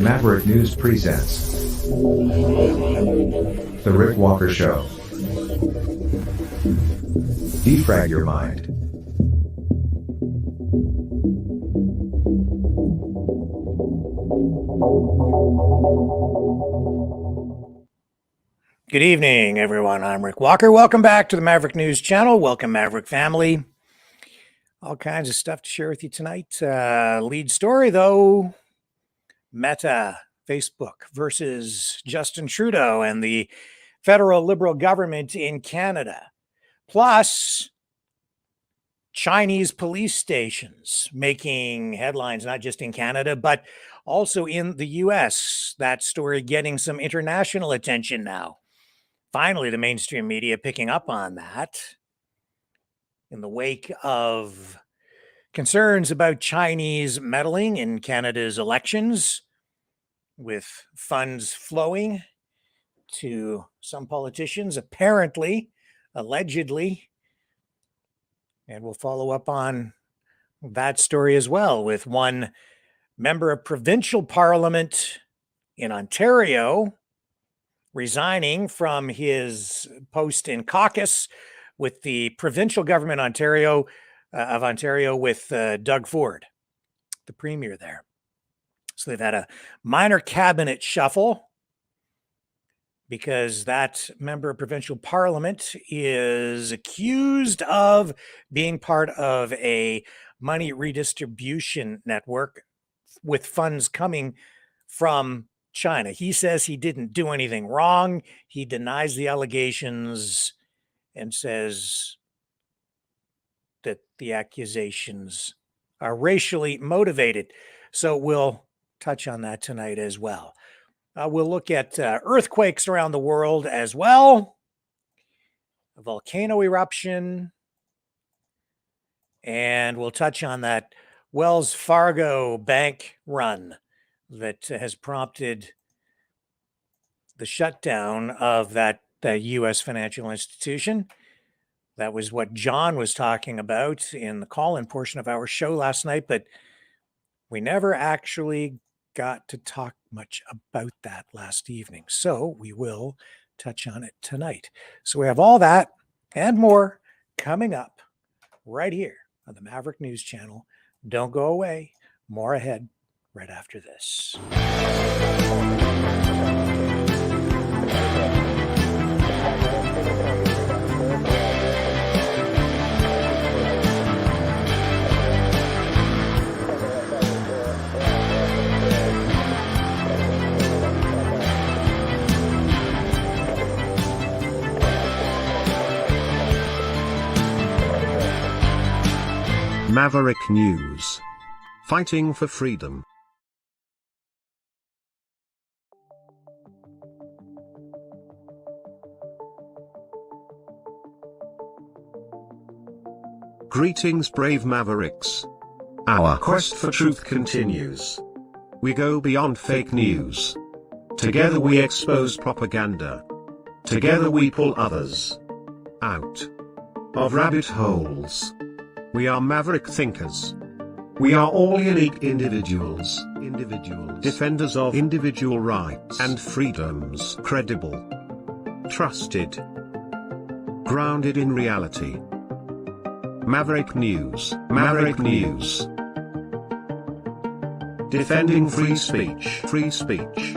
Maverick News presents The Rick Walker Show. Defrag your mind. Good evening, everyone. I'm Rick Walker. Welcome back to the Maverick News channel. Welcome, Maverick family. All kinds of stuff to share with you tonight. Lead story, though, Meta, Facebook versus Justin Trudeau and the federal Liberal government in Canada. Plus, Chinese police stations making headlines, not just in Canada, but also in the U.S. That story getting some international attention now. Finally, the mainstream media picking up on that in the wake of concerns about Chinese meddling in Canada's elections, with funds flowing to some politicians, apparently, allegedly. And we'll follow up on that story as well with one member of provincial parliament in Ontario resigning from his post in caucus with the provincial government of Ontario with Doug Ford, the premier there. So they've had a minor cabinet shuffle because that member of provincial parliament is accused of being part of a money redistribution network with funds coming from China. He says he didn't do anything wrong. He denies the allegations and says that the accusations are racially motivated. So we'll touch on that tonight as well. We'll look at earthquakes around the world as well, a volcano eruption, and we'll touch on that Wells Fargo bank run that has prompted the shutdown of that U.S. financial institution. That was what John was talking about in the call-in portion of our show last night, but we never actually got to talk much about that last evening. So we will touch on it tonight. So we have all that and more coming up right here on the Maverick News channel. Don't go away. More ahead right after this. Maverick News. Fighting for freedom. Greetings, brave Mavericks. Our quest for truth continues. We go beyond fake news. Together we expose propaganda. Together we pull others out of rabbit holes. We are maverick thinkers. We are all unique individuals, defenders of individual rights and freedoms, credible, trusted, grounded in reality. Maverick News, Maverick News. Defending free speech, free speech.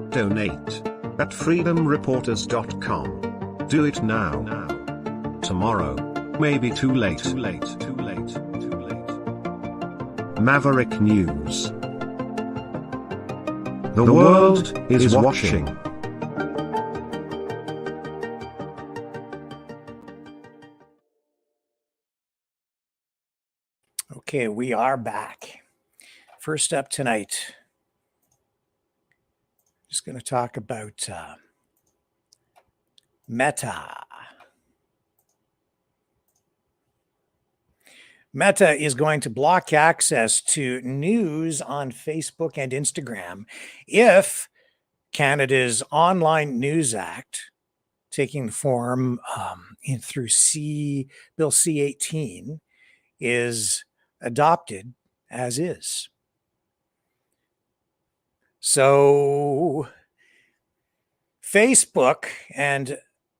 Donate at freedomreporters.com. Do it now. Tomorrow may be too late. Maverick News. The world is watching. Okay, we are back. First up tonight, just going to talk about Meta. Meta is going to block access to news on Facebook and Instagram if Canada's Online News Act, taking the form through Bill C-18, is adopted as is. So Facebook and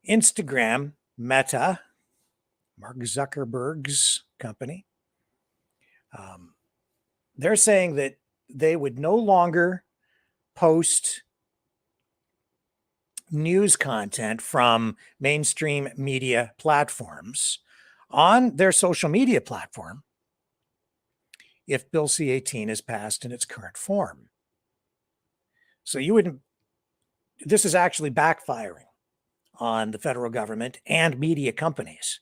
Instagram, Meta, Mark Zuckerberg's company, they're saying that they would no longer post news content from mainstream media platforms on their social media platform if Bill C-18 is passed in its current form. So this is actually backfiring on the federal government and media companies.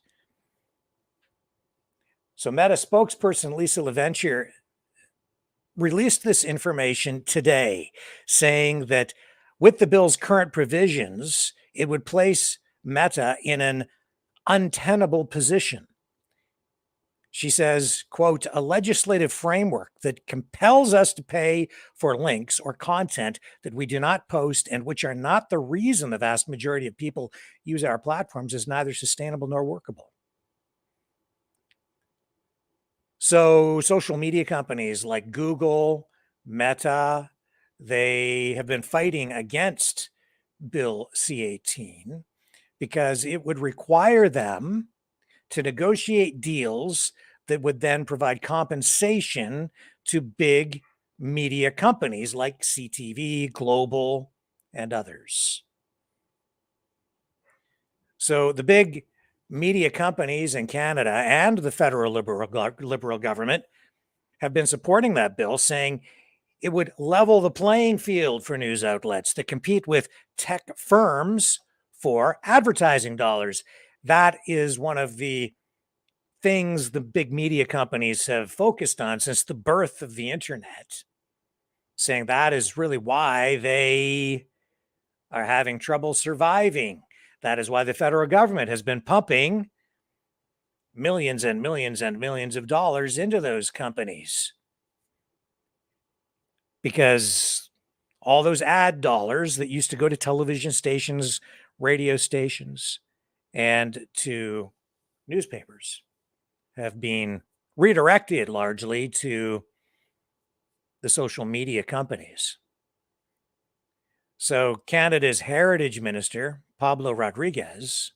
So Meta spokesperson Lisa LaVenture released this information today, saying that with the bill's current provisions, it would place Meta in an untenable position. She says, quote, a legislative framework that compels us to pay for links or content that we do not post and which are not the reason the vast majority of people use our platforms is neither sustainable nor workable. So social media companies like Google, Meta, they have been fighting against Bill C-18 because it would require them to negotiate deals that would then provide compensation to big media companies like CTV, Global, and others. So the big media companies in Canada and the federal liberal government have been supporting that bill, saying it would level the playing field for news outlets that compete with tech firms for advertising dollars. That is one of the things the big media companies have focused on since the birth of the internet, saying that is really why they are having trouble surviving. That is why the federal government has been pumping millions and millions and millions of dollars into those companies. Because all those ad dollars that used to go to television stations, radio stations, and to newspapers have been redirected largely to the social media companies. So Canada's Heritage Minister, Pablo Rodriguez,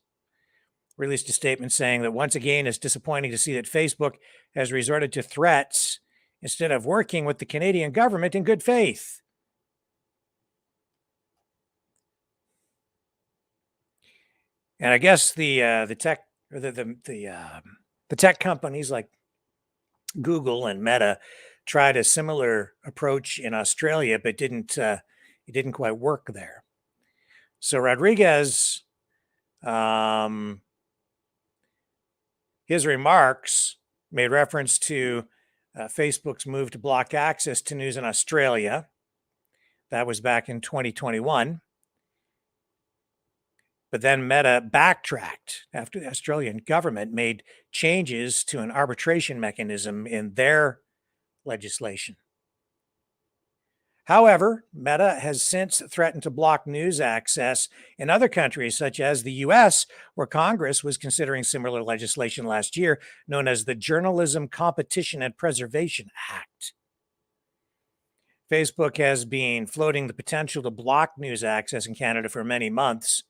released a statement saying that once again, it's disappointing to see that Facebook has resorted to threats instead of working with the Canadian government in good faith. And I guess the tech or the tech companies like Google and Meta tried a similar approach in Australia, but it didn't quite work there. So Rodriguez, his remarks made reference to Facebook's move to block access to news in Australia. That was back in 2021. But then Meta backtracked after the Australian government made changes to an arbitration mechanism in their legislation. However, Meta has since threatened to block news access in other countries, such as the US, where Congress was considering similar legislation last year, known as the Journalism Competition and Preservation Act. Facebook has been floating the potential to block news access in Canada for many months.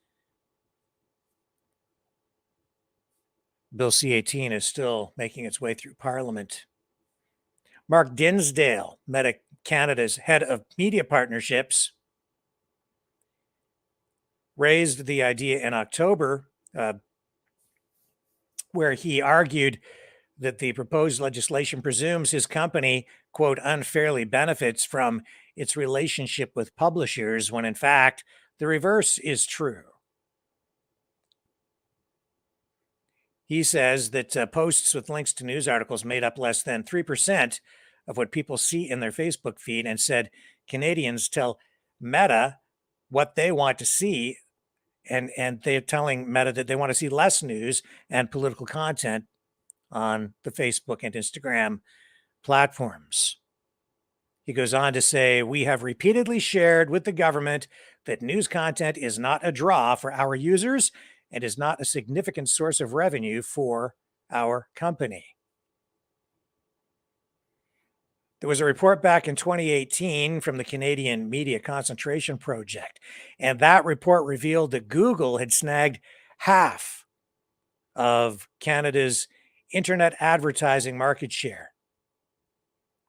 Bill C-18 is still making its way through Parliament. Mark Dinsdale, Meta Canada's head of media partnerships, raised the idea in October, where he argued that the proposed legislation presumes his company, quote, unfairly benefits from its relationship with publishers, when in fact, the reverse is true. He says that posts with links to news articles made up less than 3% of what people see in their Facebook feed, and said Canadians tell Meta what they want to see, and they're telling Meta that they want to see less news and political content on the Facebook and Instagram platforms. He goes on to say, we have repeatedly shared with the government that news content is not a draw for our users and is not a significant source of revenue for our company. There was a report back in 2018 from the Canadian Media Concentration Project, and that report revealed that Google had snagged half of Canada's internet advertising market share.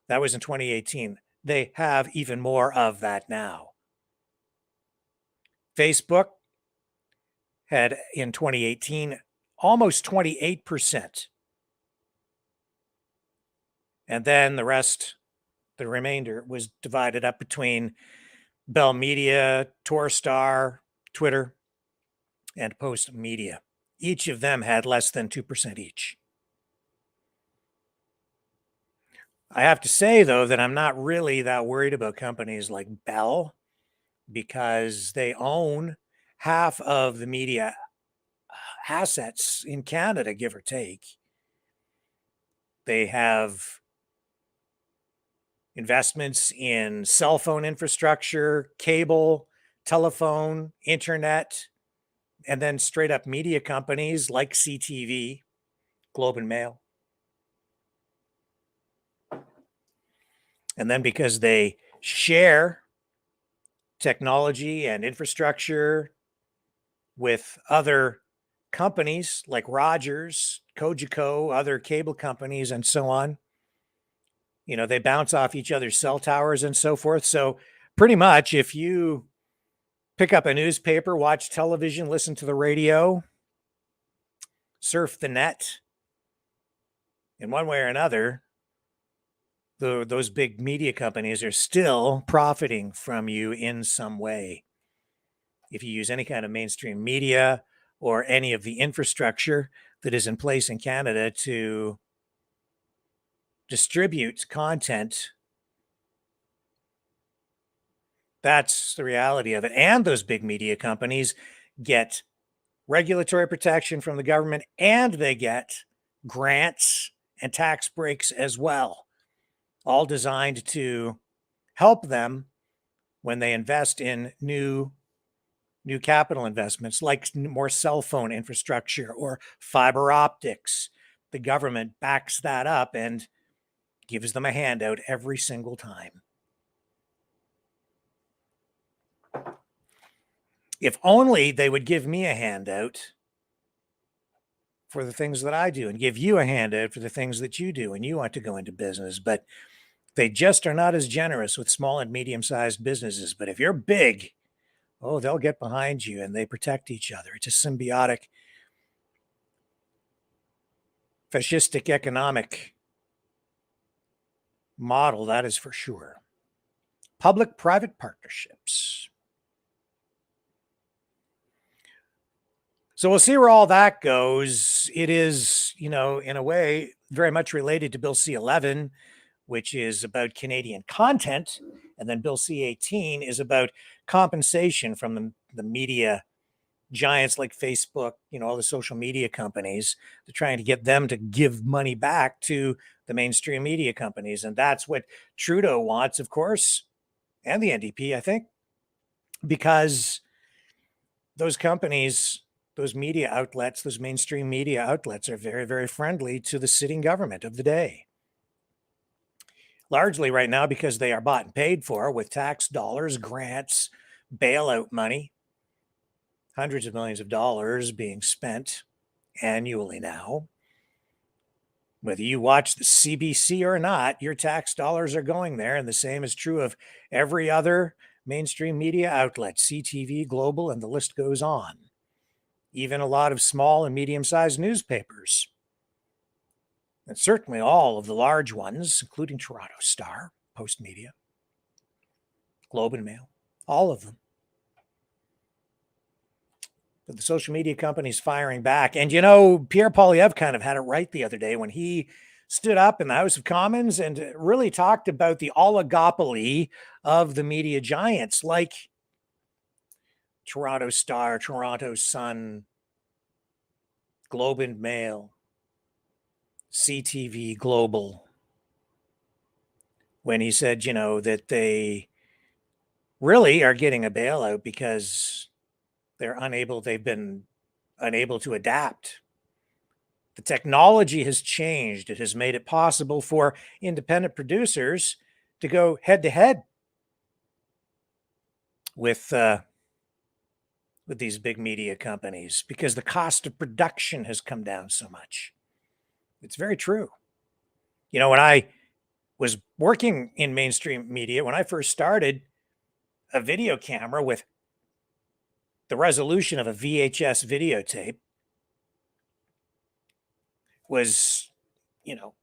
That was in 2018. They have even more of that now. Facebook had in 2018 almost 28%. And then the remainder was divided up between Bell Media, Torstar, Twitter, and Post Media. Each of them had less than 2% each. I have to say, though, that I'm not really that worried about companies like Bell because they own half of the media assets in Canada, give or take. They have investments in cell phone infrastructure, cable, telephone, internet, and then straight up media companies like CTV, Globe and Mail. And then because they share technology and infrastructure with other companies like Rogers, Cogeco, other cable companies, and so on, they bounce off each other's cell towers and so forth. So pretty much if you pick up a newspaper, watch television, listen to the radio, surf the net, in one way or another, those big media companies are still profiting from you in some way. If you use any kind of mainstream media or any of the infrastructure that is in place in Canada to distribute content, that's the reality of it. And those big media companies get regulatory protection from the government, and they get grants and tax breaks as well, all designed to help them when they invest in new capital investments like more cell phone infrastructure or fiber optics. The government backs that up and gives them a handout every single time. If only they would give me a handout for the things that I do and give you a handout for the things that you do and you want to go into business. But they just are not as generous with small and medium-sized businesses. But if you're big, oh, they'll get behind you and they protect each other. It's a symbiotic, fascistic economic model, that is for sure. Public-private partnerships. So we'll see where all that goes. It is, in a way, very much related to Bill C-11, which is about Canadian content. And then Bill C-18 is about compensation from the media giants like Facebook, all the social media companies. They're trying to get them to give money back to the mainstream media companies. And that's what Trudeau wants, of course, and the NDP, I think, because those companies, those media outlets, those mainstream media outlets are very, very friendly to the sitting government of the day. Largely right now because they are bought and paid for with tax dollars, grants, bailout money, hundreds of millions of dollars being spent annually now. Whether you watch the CBC or not, your tax dollars are going there. And the same is true of every other mainstream media outlet, CTV, Global, and the list goes on. Even a lot of small and medium-sized newspapers. And certainly all of the large ones, including Toronto Star, Post Media, Globe and Mail, all of them. But the social media companies firing back. And, Pierre Poilievre kind of had it right the other day when he stood up in the House of Commons and really talked about the oligopoly of the media giants like Toronto Star, Toronto Sun, Globe and Mail, CTV Global, when he said, that they really are getting a bailout because they've been unable to adapt The technology has changed. It has made it possible for independent producers to go head to head with these big media companies because the cost of production has come down so much. It's very true. You know, when I was working in mainstream media, when I first started, a video camera with the resolution of a VHS videotape was, you know,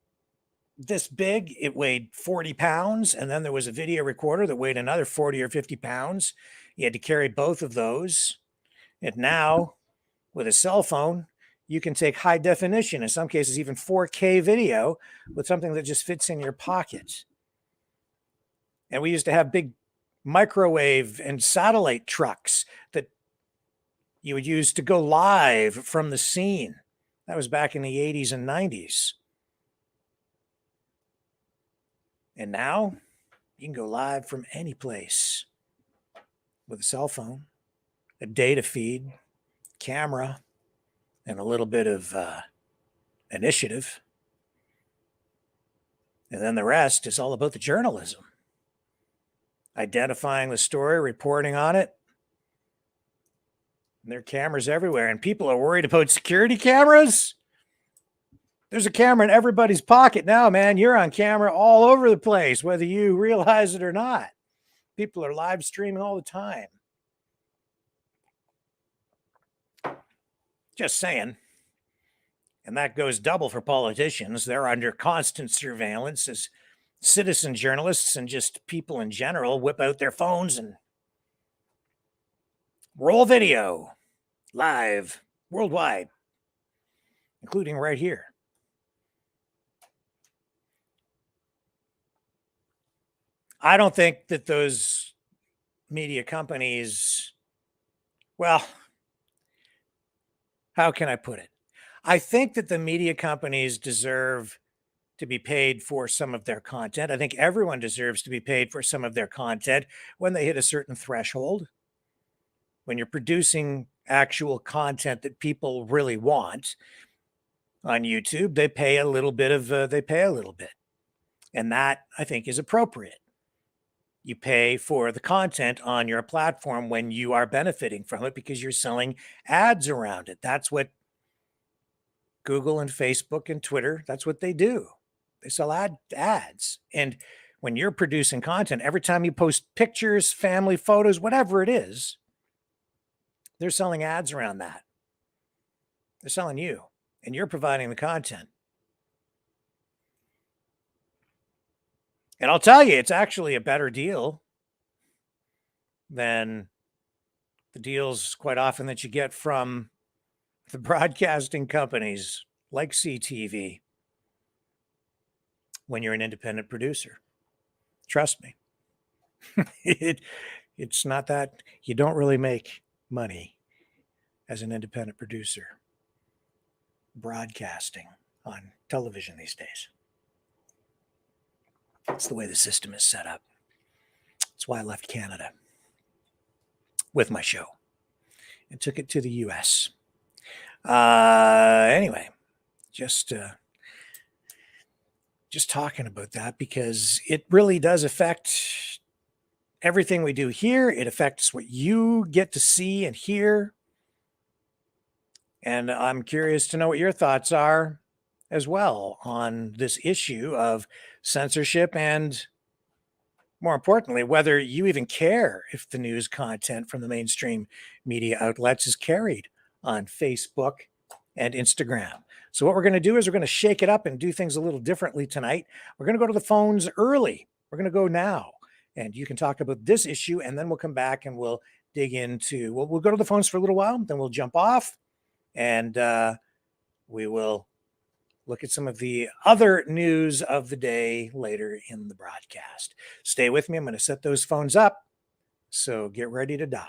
this big. It weighed 40 pounds. And then there was a video recorder that weighed another 40 or 50 pounds. You had to carry both of those. And now with a cell phone, you can take high definition, in some cases, even 4K video with something that just fits in your pocket. And we used to have big microwave and satellite trucks that you would use to go live from the scene. That was back in the 80s and 90s. And now you can go live from any place with a cell phone, a data feed, camera, and a little bit of initiative. And then the rest is all about the journalism. Identifying the story, reporting on it. And there are cameras everywhere. And people are worried about security cameras. There's a camera in everybody's pocket now, man. You're on camera all over the place, whether you realize it or not. People are live streaming all the time. Just saying. And that goes double for politicians. They're under constant surveillance as citizen journalists and just people in general whip out their phones and roll video live worldwide, including right here. I don't think that those media companies, well, how can I put it? I think that the media companies deserve to be paid for some of their content. I think everyone deserves to be paid for some of their content when they hit a certain threshold. When you're producing actual content that people really want on YouTube, they pay a little bit. And that, I think, is appropriate. You pay for the content on your platform when you are benefiting from it because you're selling ads around it. That's what Google and Facebook and Twitter, that's what they do. They sell ads. And when you're producing content, every time you post pictures, family photos, whatever it is, they're selling ads around that. They're selling you, and you're providing the content. And I'll tell you, it's actually a better deal than the deals quite often that you get from the broadcasting companies like CTV when you're an independent producer. Trust me. It's not that you don't really make money as an independent producer broadcasting on television these days. It's the way the system is set up. That's why I left Canada with my show and took it to the US. Anyway, just talking about that because it really does affect everything we do here. It affects what you get to see and hear. And I'm curious to know what your thoughts are as well on this issue of censorship and, more importantly, whether you even care if the news content from the mainstream media outlets is carried on Facebook and Instagram. So what we're going to do is we're going to shake it up and do things a little differently tonight. We're going to go to the phones early. We're going to go now. And you can talk about this issue, and then we'll come back and we'll dig into, we'll go to the phones for a little while, then we'll jump off, and we will look at some of the other news of the day later in the broadcast. Stay with me. I'm going to set those phones up, so get ready to dial.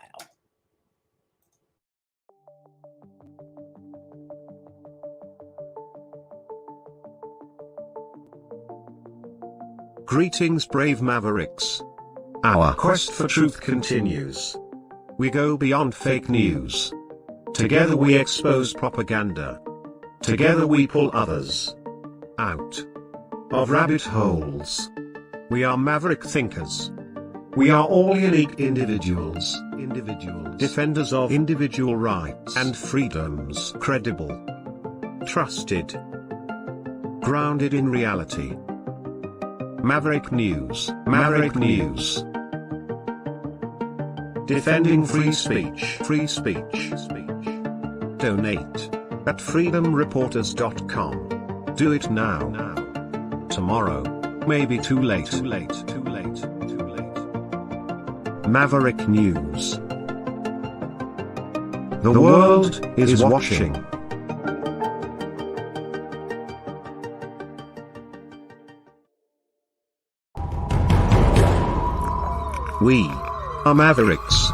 Greetings, brave Mavericks. Our quest for truth continues. We go beyond fake news. Together we expose propaganda. Together we pull others out of rabbit holes. We are maverick thinkers. We are all unique individuals, defenders of individual rights and freedoms, credible, trusted, grounded in reality. Maverick News, Maverick News. Defending free speech, free speech. Donate at freedomreporters.com. Do it now. Tomorrow may be too late. Maverick News. The world is watching. We are Mavericks.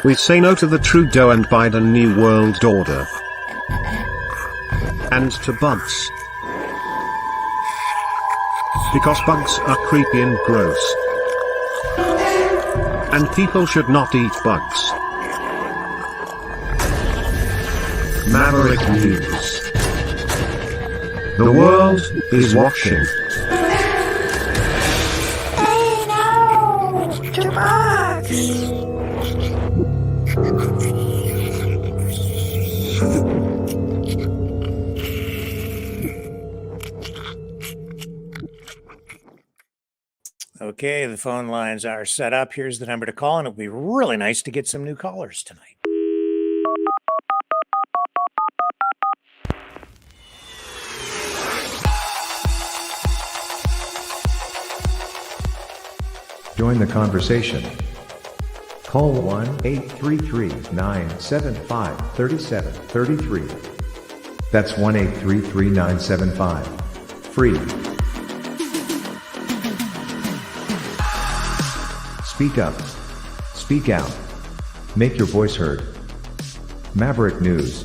We say no to the Trudeau and Biden New World Order. And to bugs. Because bugs are creepy and gross. And people should not eat bugs. Maverick News. The world is watching. Hey, no! 2 bucks! Okay, the phone lines are set up. Here's the number to call, and it'll be really nice to get some new callers tonight. Join the conversation. Call 1-833-975-3733. That's 1-833-975. Free. Speak up. Speak out. Make your voice heard. Maverick News.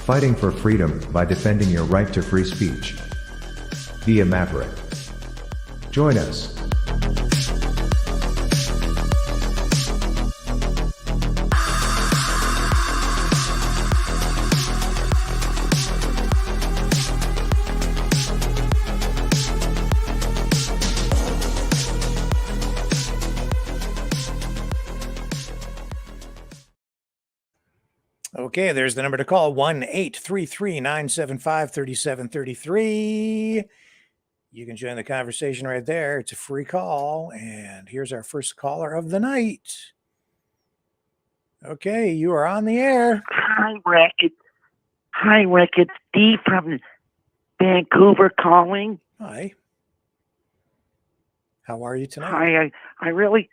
Fighting for freedom by defending your right to free speech. Be a Maverick. Join us. Okay, there's the number to call, 1-833-975-3733. You can join the conversation right there. It's a free call. And here's our first caller of the night. Okay, you are on the air. Hi, Rick. It's Dee from Vancouver calling. Hi. How are you tonight? Hi, I really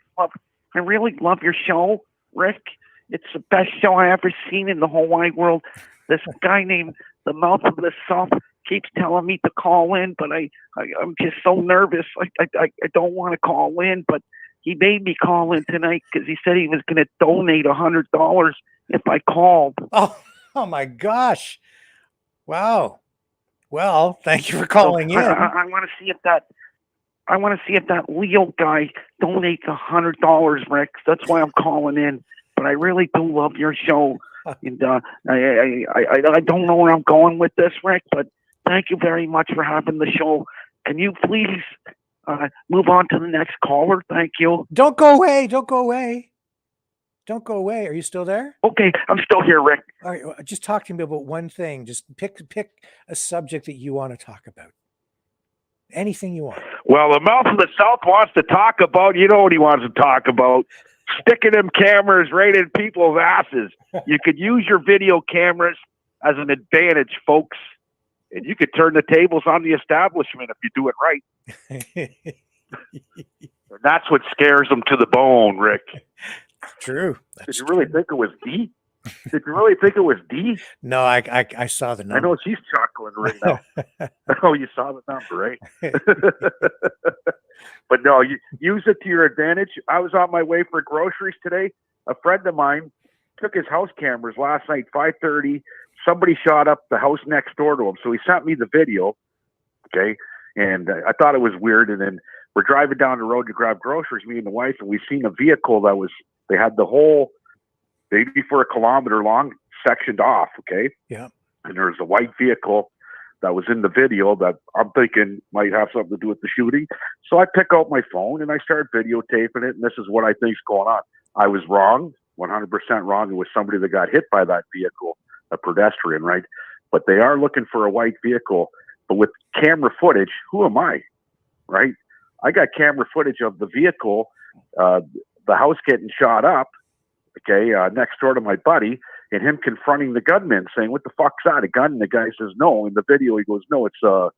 love your show, Rick. It's the best show I ever seen in the whole wide world. This guy named the Mouth of the South keeps telling me to call in, but I'm just so nervous. I don't want to call in, but he made me call in tonight because he said he was going to donate $100 if I called. Oh my gosh. Wow. Well, thank you for calling in. I want to see if that Leo guy donates $100, Rick. That's why I'm calling in. But I really do love your show, and I don't know where I'm going with this, Rick. But thank you very much for having the show. Can you please move on to the next caller? Thank you. Don't go away. Don't go away. Don't go away. Are you still there? Okay, I'm still here, Rick. All right. Just talk to me about one thing. Just pick a subject that you want to talk about. Anything you want. Well, the Mouth of the South wants to talk about, you know what he wants to talk about? Sticking them cameras right in people's asses. You could use your video cameras as an advantage, folks. And you could turn the tables on the establishment if you do it right. And that's what scares them to the bone, Rick. True. Did you really think it was D? Did you really think it was D? No, I saw the number. I know she's chuckling right now. Oh, you saw the number, right? But no, you use it to your advantage. I was on my way for groceries today. A friend of mine took his house cameras last night, 5:30. Somebody shot up the house next door to him. So he sent me the video, okay? And I thought it was weird. And then we're driving down the road to grab groceries, me and the wife, and we've seen a vehicle that was, they had the whole maybe for a kilometer long, sectioned off. Okay. Yeah. And there's a white vehicle that was in the video that I'm thinking might have something to do with the shooting. So I pick out my phone and I start videotaping it. And this is what I think's going on. I was wrong, 100% wrong. It was somebody that got hit by that vehicle, a pedestrian, right? But they are looking for a white vehicle. But with camera footage, who am I, right? I got camera footage of the vehicle, the house getting shot up, okay, next door to my buddy, and him confronting the gunman, saying, "What the fuck's that? A gun?" And the guy says, "No." In the video, he goes, "No, it's a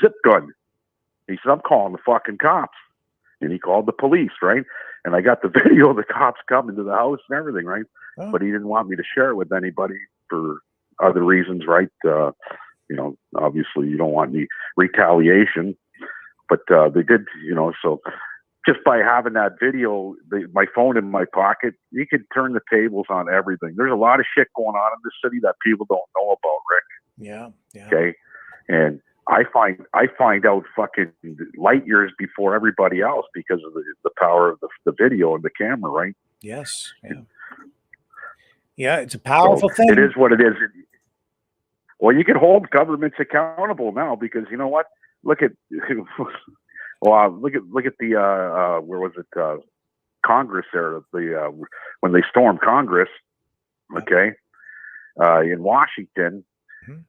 zip gun." He said, "I'm calling the fucking cops," and he called the police, right? And I got the video of the cops coming to the house and everything, right? Oh. But he didn't want me to share it with anybody for other reasons, right? You know, obviously you don't want any retaliation, but they did, you know, so. Just by having that video, my phone in my pocket, you can turn the tables on everything. There's a lot of shit going on in this city that people don't know about, Rick. Yeah. Yeah. Okay. And I find out fucking light years before everybody else because of the power of the video and the camera, right? Yes. Yeah. Yeah. It's a powerful thing. It is what it is. Well, you can hold governments accountable now because you know what? Look at well, look at the where was it? Congress there. When they stormed Congress, okay, in Washington,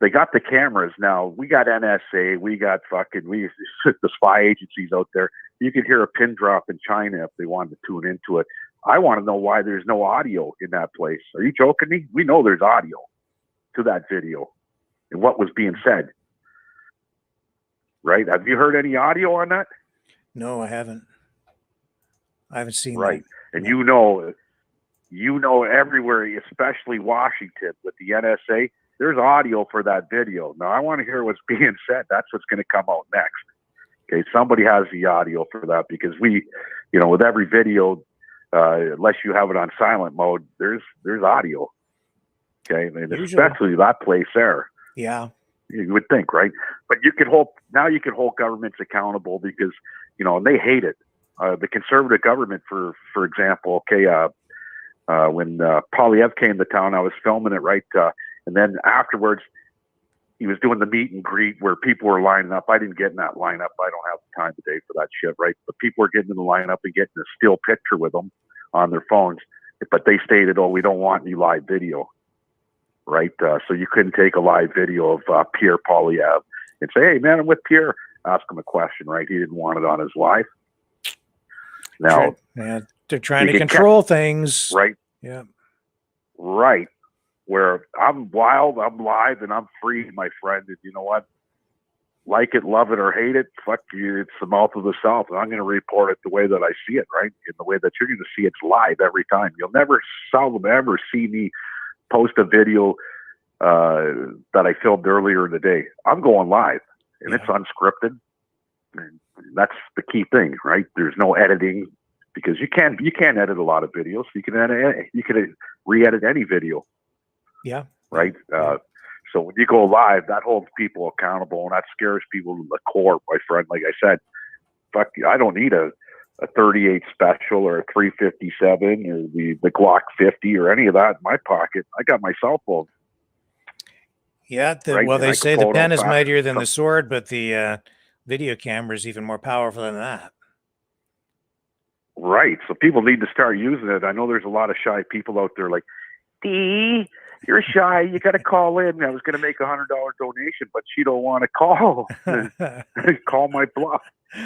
they got the cameras. Now we got NSA, we got the spy agencies out there. You could hear a pin drop in China if they wanted to tune into it. I want to know why there's no audio in that place. Are you joking me? We know there's audio to that video and what was being said. Right? Have you heard any audio on that? No, I haven't. I haven't seen right. that. And no. you know everywhere, especially Washington with the NSA, there's audio for that video. Now I want to hear what's being said. That's what's going to come out next. Okay, somebody has the audio for that because we, with every video, unless you have it on silent mode, there's audio. Okay, and especially that place there. Yeah. You would think, right? But you can hold governments accountable because, and they hate it. The conservative government, for example, okay, when Polyev came to town, I was filming it, right? And then afterwards, he was doing the meet and greet where people were lining up. I didn't get in that lineup. I don't have the time today for that shit, right? But people were getting in the lineup and getting a still picture with them on their phones. But they stated, "Oh, we don't want any live video." Right? So you couldn't take a live video of Pierre Polyev and say, "Hey, man, I'm with Pierre." Ask him a question, right? He didn't want it on his live. Now, they're trying to control things. Right? Yeah. Right. Where I'm wild, I'm live, and I'm free, my friend. And you know what? Like it, love it, or hate it, fuck you. It's the mouth of the South. And I'm going to report it the way that I see it, right? In the way that you're going to see it's live every time. You'll never seldom ever see me post a video that I filmed earlier in the day. I'm going live, and it's unscripted. And that's the key thing, right? There's no editing because you can't edit a lot of videos. You can re-edit any video. Yeah. Right. So when you go live, that holds people accountable, and that scares people to the core, my friend. Like I said, fuck, I don't need a 38 special or a 357 or the Glock 50 or any of that in my pocket. I got my cell phone. Yeah. Well, they say the pen is mightier than the sword, but the video camera is even more powerful than that. Right. So people need to start using it. I know there's a lot of shy people out there like, "D, you're shy. You got to call in." I was going to make $100 donation, but she don't want to call. Call my bluff.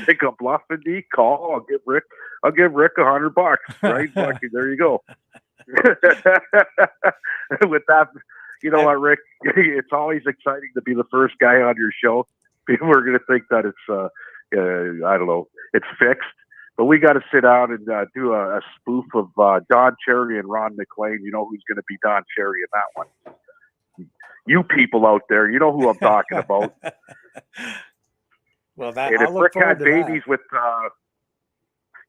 Take a bluff and D. Call. I'll give Rick $100. Right? There you go. With that, you know what, Rick? It's always exciting to be the first guy on your show. People are going to think that it's, I don't know, it's fixed. But we got to sit down and do a spoof of Don Cherry and Ron McLean. You know who's going to be Don Cherry in that one. You people out there, you know who I'm talking about. Well, and if Rick had babies with,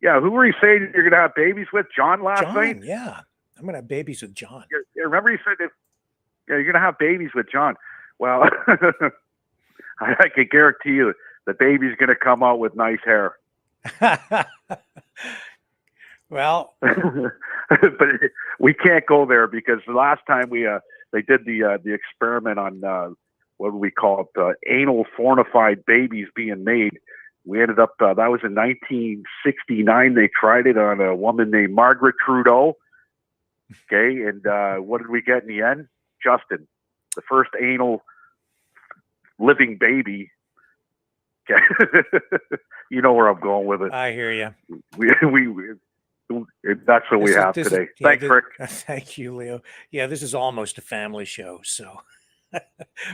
who were you saying you're going to have babies with? John last night? Yeah, I'm going to have babies with John. Remember you said you're going to have babies with John. Well, I can guarantee you the baby's going to come out with nice hair. Well, but we can't go there because the last time they did the experiment on what do we call it, anal fortified babies being made. We ended up that was in 1969. They tried it on a woman named Margaret Trudeau. Okay, and what did we get in the end? Justin, the first anal living baby. Okay, you know where I'm going with it. I hear you. We that's what we have today. Thanks, Rick. Thank you, Leo. Yeah, this is almost a family show, so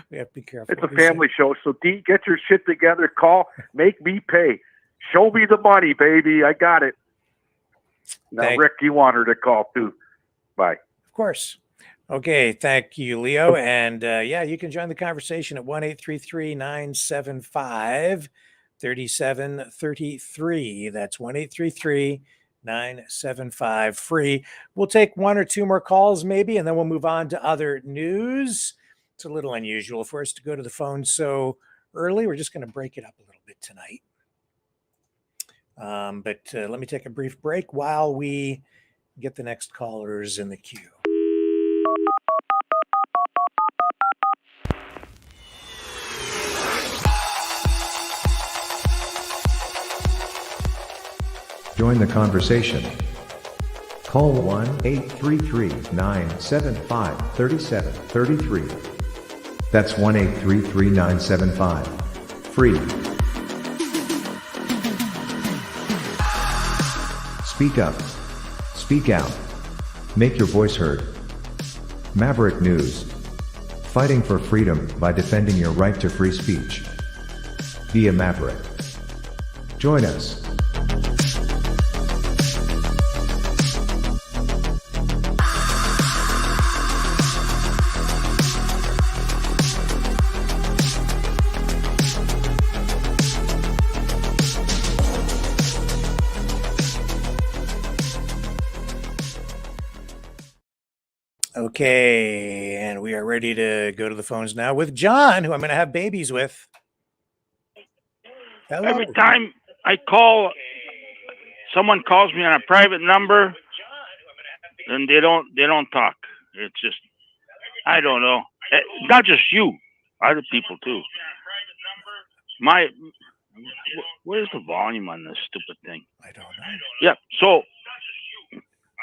we have to be careful. It's a family show, so D, get your shit together. Call, make me pay. Show me the money, baby. I got it. Now, Rick, you want her to call too. Bye. Of course. Okay, thank you, Leo. And yeah, you can join the conversation at 1-833-975-3733. That's 1-833-975-FREE. We'll take one or two more calls maybe, and then we'll move on to other news. It's a little unusual for us to go to the phone so early. We're just going to break it up a little bit tonight. But let me take a brief break while we get the next callers in the queue. Join the conversation. Call 1-833-975-3733. That's 1-833-975-FREE. Speak up. Speak out. Make your voice heard. Maverick News. Fighting for freedom by defending your right to free speech. Be a Maverick. Join us. Okay, and we are ready to go to the phones now with John, who I'm going to have babies with. Hello. Every time I call, someone calls me on a private number, and they don't talk. It's just, I don't know. Not just you, other people too. Where's the volume on this stupid thing? I don't know. Yeah, so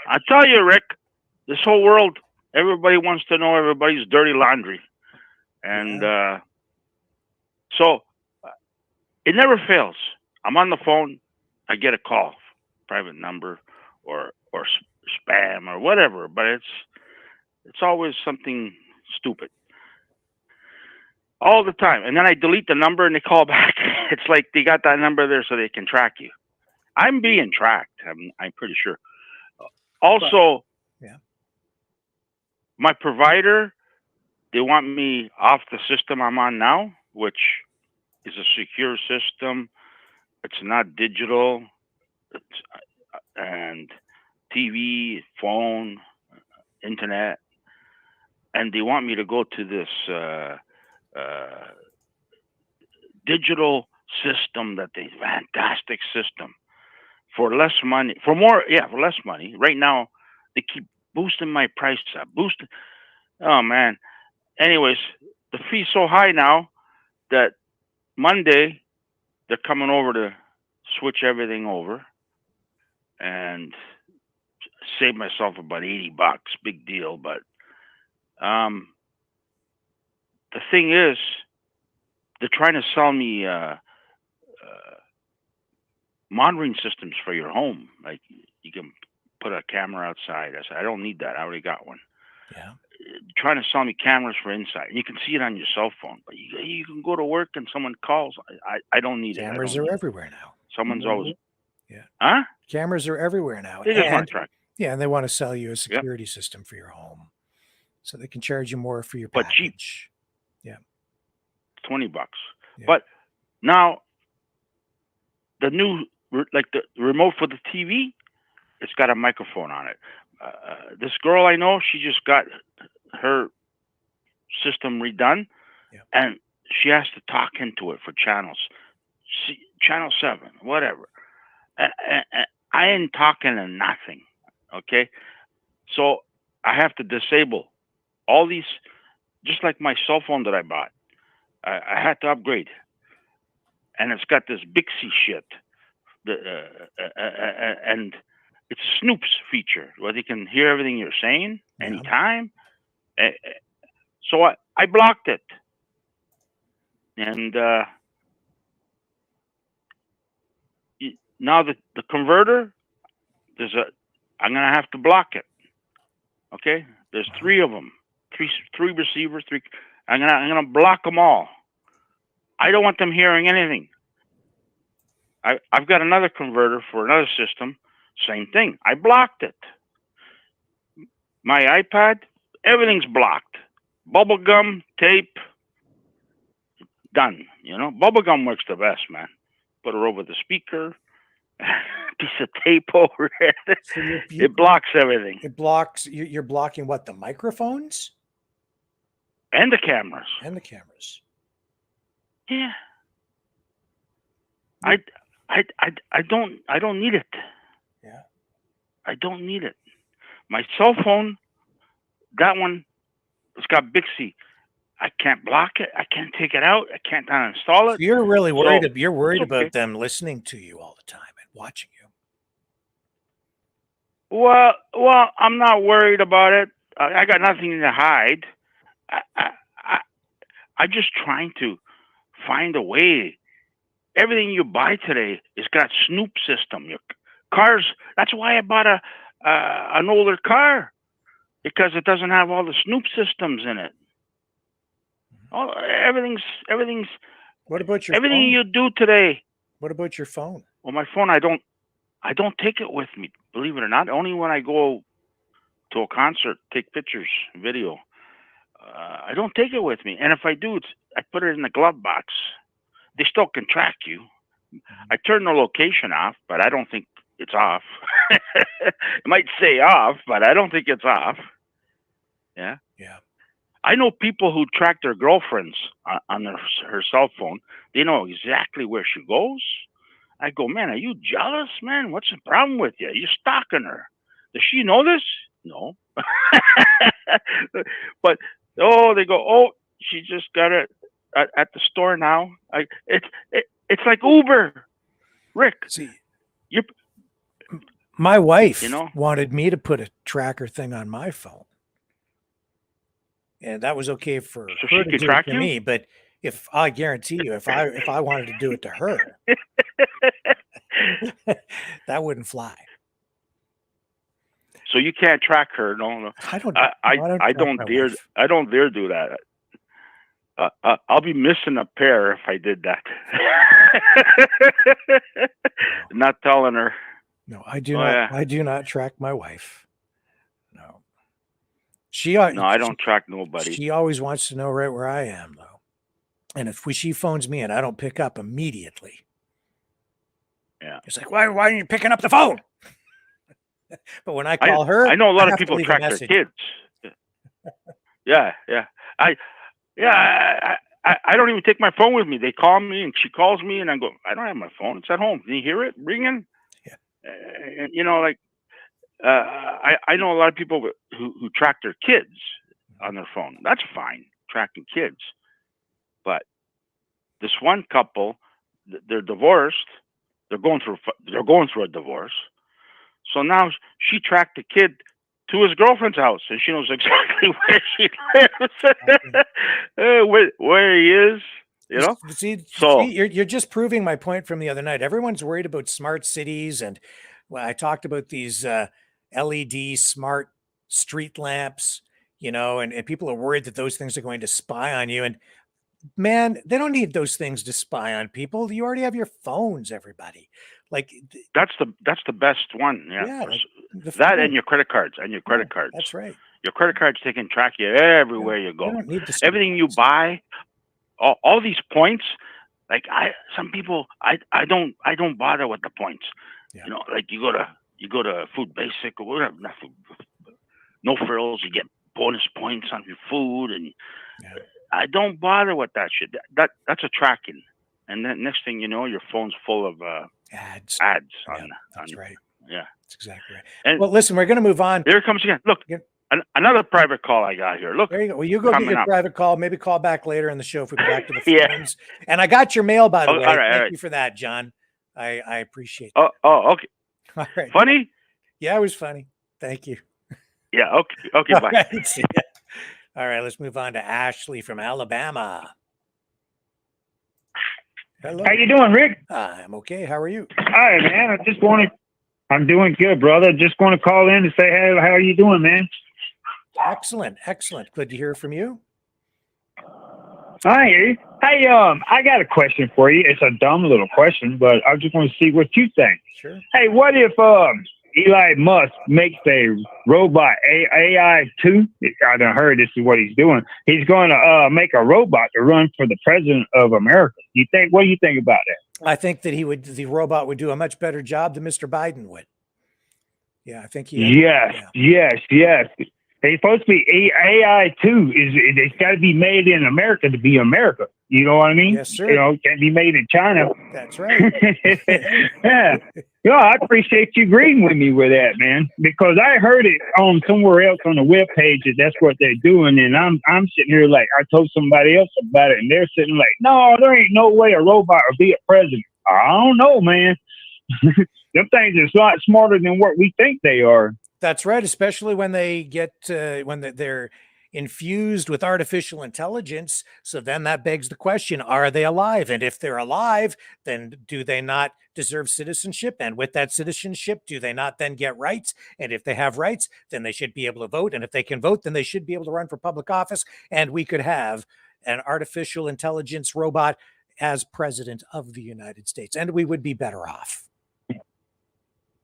I tell you, Rick, this whole world, everybody wants to know everybody's dirty laundry. And so it never fails. I'm on the phone, I get a call, private number or spam or whatever, but it's always something stupid. All the time. And then I delete the number and they call back. It's like they got that number there so they can track you. I'm being tracked, I'm pretty sure. Also, my provider, they want me off the system I'm on now, which is a secure system. It's not digital. And TV, phone, internet. And they want me to go to this digital system fantastic system for less money, for less money. Right now, they keep boosting my price up. Oh man. Anyways, the fee's so high now that Monday they're coming over to switch everything over and save myself about $80. Big deal, but the thing is, they're trying to sell me monitoring systems for your home. Like you can put a camera outside. I said, I don't need that. I already got one. Yeah. Trying to sell me cameras for inside. And you can see it on your cell phone. But you can go to work and someone calls. I don't need Cameras it. are everywhere now. Someone's always... Yeah. Huh? Cameras are everywhere now. They just want to track. Yeah, and they want to sell you a security system for your home. So they can charge you more for your package. But cheap. Yeah. $20. Yeah. But now, the new, like the remote for the TV, it's got a microphone on it. This girl I know, she just got her system redone, and she has to talk into it for channels. Channel 7, whatever. I ain't talking to nothing, okay? So I have to disable all these, just like my cell phone that I bought. I had to upgrade, and it's got this Bixby shit, and it's a Snoops feature where they can hear everything you're saying anytime. So I blocked it, and now the converter, I'm gonna have to block it. Okay, there's three of them, three receivers, three. I'm gonna block them all. I don't want them hearing anything. I've got another converter for another system. Same thing. I blocked it. My iPad, everything's blocked. Bubblegum, tape, done. You know, bubblegum works the best, man. Put her over the speaker, piece of tape over it. So it blocks everything. It blocks. You're blocking what? The microphones and the cameras. Yeah. I don't need it. Yeah. I don't need it. My cell phone, that one, it's got Bixby. I can't block it. I can't take it out. I can't uninstall it. So you're really worried. You're worried about them listening to you all the time and watching you. Well, I'm not worried about it. I got nothing to hide. I'm just trying to find a way. Everything you buy today has got Snoop system. Your cars. That's why I bought an older car, because it doesn't have all the Snoop systems in it. Oh, everything's. What about your everything phone? You do today? What about your phone? Well, my phone, I don't take it with me. Believe it or not, only when I go to a concert, take pictures, video. I don't take it with me, and if I do, I put it in the glove box. They still can track you. I turn the location off, but I don't think it's off. It might say off, but I don't think it's off. Yeah. Yeah. I know people who track their girlfriends on her cell phone. They know exactly where she goes. I go, man, are you jealous, man? What's the problem with you? You're stalking her. Does she know this? No. But, they go, she just got it at the store now. It's like Uber, Rick. See, my wife wanted me to put a tracker thing on my phone, and that was okay for her to do it to me. But if I guarantee you, if I wanted to do it to her, that wouldn't fly. So you can't track her. No. I don't dare do that. I'll be missing a pair if I did that. Not telling her. No, I do not. Yeah. I do not track my wife. No. I don't track nobody. She always wants to know right where I am, though. And if she phones me and I don't pick up immediately, it's like, why aren't you picking up the phone? But when I call her, I know a lot of people track their kids. Yeah. I don't even take my phone with me. They call me and she calls me and I go, I don't have my phone. It's at home. Can you hear it ringing? Yeah. I know a lot of people who track their kids on their phone. That's fine, tracking kids. But this one couple, they're divorced. They're going through a divorce. So now she tracked the kid to his girlfriend's house, and she knows exactly where she lives, where he is. You know. See, you're just proving my point from the other night. Everyone's worried about smart cities, and I talked about these LED smart street lamps, and people are worried that those things are going to spy on you. And man, they don't need those things to spy on people. You already have your phones, everybody. Like that's the best one. Yeah. That and your credit cards cards. That's right. Your credit cards, they can track you everywhere you go. You don't need to everything you buy, all these points. Like some people, I don't bother with the points. Yeah. Like you go to Food Basic or whatever, no frills. You get bonus points on your food, and I don't bother with that shit. That's a tracking, and then next thing you know, your phone's full of ads. That's right. Yeah. That's exactly right. And Well, listen, we're going to move on. here it comes again. Look, Yeah. another private call I got here. Look, There you go. Well, you go get coming your up. private call. Maybe call back later in the show if we go back to the Yeah. phones. And I got your mail, by the Oh, way. all right, Thank all right. you for that, John. I appreciate that. Oh, okay. All right. Funny? Yeah, it was funny. Thank you. Yeah. Okay. All Bye. right. See ya. All right. Let's move on to Ashley from Alabama. Hello. How you doing, Rick? I'm okay. How are you? Hi, man. I'm doing good, brother. Just want to call in to say, hey, how are you doing, man? Excellent. Excellent. Good to hear from you. I hear you. Hey, I got a question for you. It's a dumb little question, but I just want to see what you think. Sure. Hey, what if Elon Musk makes a robot AI 2? I done heard this is what he's doing. He's going to make a robot to run for the president of America. What do you think about that? I think that the robot would do a much better job than Mr. Biden would. Yeah, I think he. Yes. It's supposed to be AI 2. It's got to be made in America to be America. You know what I mean? Yes, sir. You know, it can't be made in China. That's right. Yeah. I appreciate you agreeing with me with that, man, because I heard it on somewhere else on the webpage that that's what they're doing, and I'm sitting here like I told somebody else about it, and they're sitting like, no, there ain't no way a robot will be a president. I don't know, man. Them things are a lot smarter than what we think they are. That's right, especially when they get they're infused with artificial intelligence. So then that begs the question, are they alive? And if they're alive, then do they not deserve citizenship? And with that citizenship, do they not then get rights? And if they have rights, then they should be able to vote. And if they can vote, then they should be able to run for public office. And we could have an artificial intelligence robot as president of the United States. And we would be better off.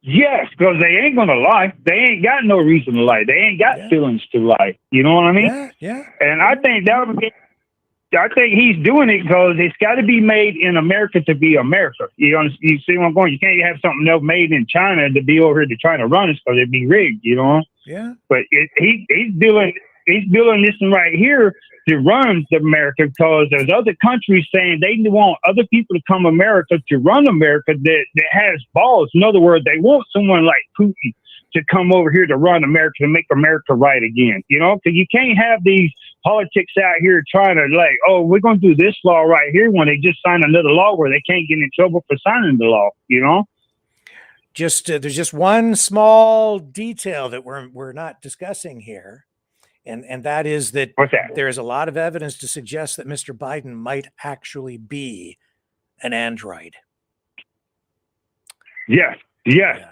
Yes, because they ain't going to lie. They ain't got no reason to lie. They ain't got feelings to lie. You know what I mean? Yeah. And I think I think he's doing it because it's got to be made in America to be America. You see where I'm going? You can't have something else made in China to be over here to try to run us because it'd be rigged, you know? Yeah. But he's building this one right here to run America because there's other countries saying they want other people to come America to run America that has balls. In other words, they want someone like Putin to come over here to run America, to make America right again. You know, because you can't have these politics out here trying to like, oh, we're going to do this law right here when they just signed another law where they can't get in trouble for signing the law, you know? Just there's just one small detail that we're not discussing here. And that is that there is a lot of evidence to suggest that Mr. Biden might actually be an android. Yes,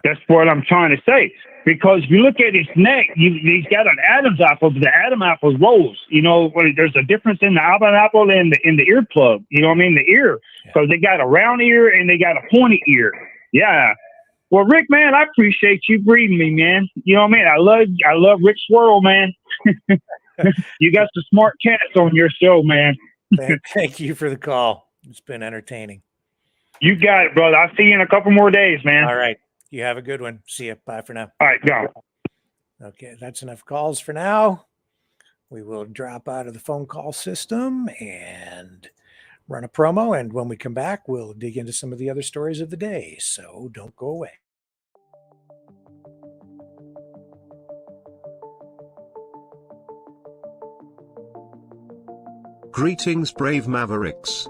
that's what I'm trying to say. Because if you look at his neck, he's got an Adam's apple, but the Adam apple rolls. You know, there's a difference in the Adam apple and the earplug. You know what I mean? The ear, because they got a round ear and they got a pointy ear. Yeah. Well, Rick, man, I appreciate you breeding me, man. You know what I mean? I love Rick Swirl, man. You got some smart cats on your show, man. Thank you for the call. It's been entertaining. You got it, brother. I'll see you in a couple more days, man. All right. You have a good one. See you. Bye for now. All right, go. Okay, that's enough calls for now. We will drop out of the phone call system and run a promo. And when we come back, we'll dig into some of the other stories of the day. So don't go away. Greetings, brave Mavericks.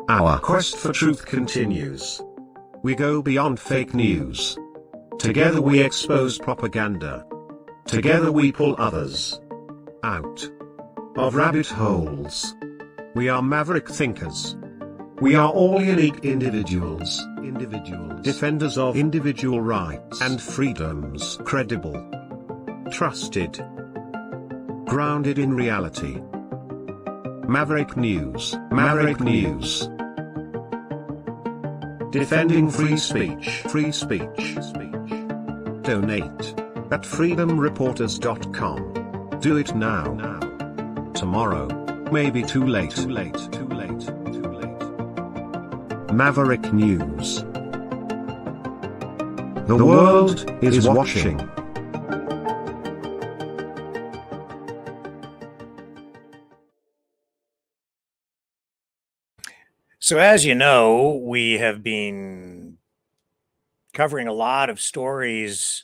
Our quest for truth continues. We go beyond fake news. Together we expose propaganda. Together we pull others out of rabbit holes. We are maverick thinkers. We are all unique individuals, defenders of individual rights and freedoms, credible, trusted, grounded in reality. Maverick News, Maverick News. Defending free speech, Donate at freedomreporters.com. Do it now. Tomorrow may be too late. Maverick News. The world is watching. So as you know, we have been covering a lot of stories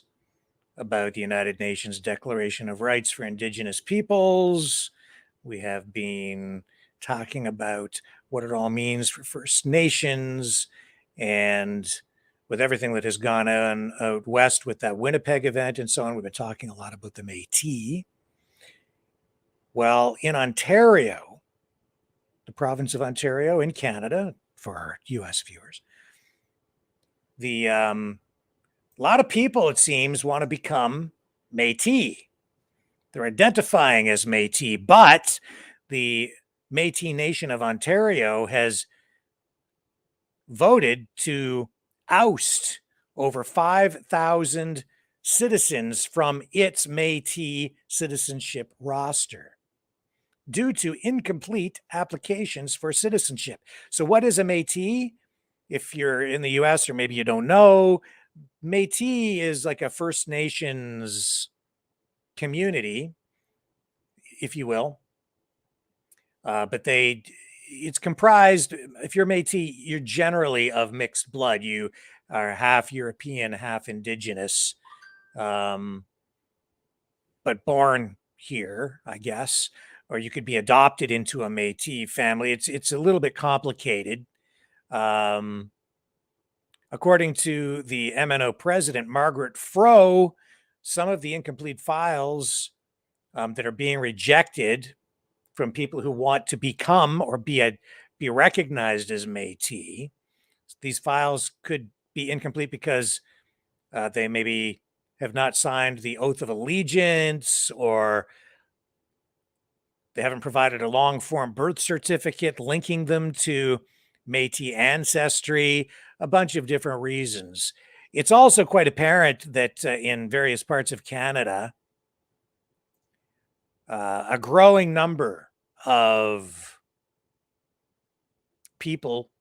about the United Nations Declaration of Rights for Indigenous Peoples. We have been talking about what it all means for First Nations, and with everything that has gone on out west with that Winnipeg event and so on, we've been talking a lot about the Métis. Well, in Ontario, the province of Ontario in Canada, for our US viewers, a lot of people, it seems, want to become Métis. They're identifying as Métis, but the Métis Nation of Ontario has voted to oust over 5,000 citizens from its Métis citizenship roster due to incomplete applications for citizenship. So what is a Métis? If you're in the US or maybe you don't know, Métis is like a First Nations community, if you will. But it's comprised, if you're Métis, you're generally of mixed blood. You are half European, half Indigenous, but born here, I guess, or you could be adopted into a Métis family. It's a little bit complicated. According to the MNO president, Margaret Froh, some of the incomplete files that are being rejected from people who want to become or be recognized as Métis, these files could be incomplete because they maybe have not signed the oath of allegiance, or they haven't provided a long-form birth certificate linking them to Métis ancestry, a bunch of different reasons. It's also quite apparent that in various parts of Canada, a growing number of people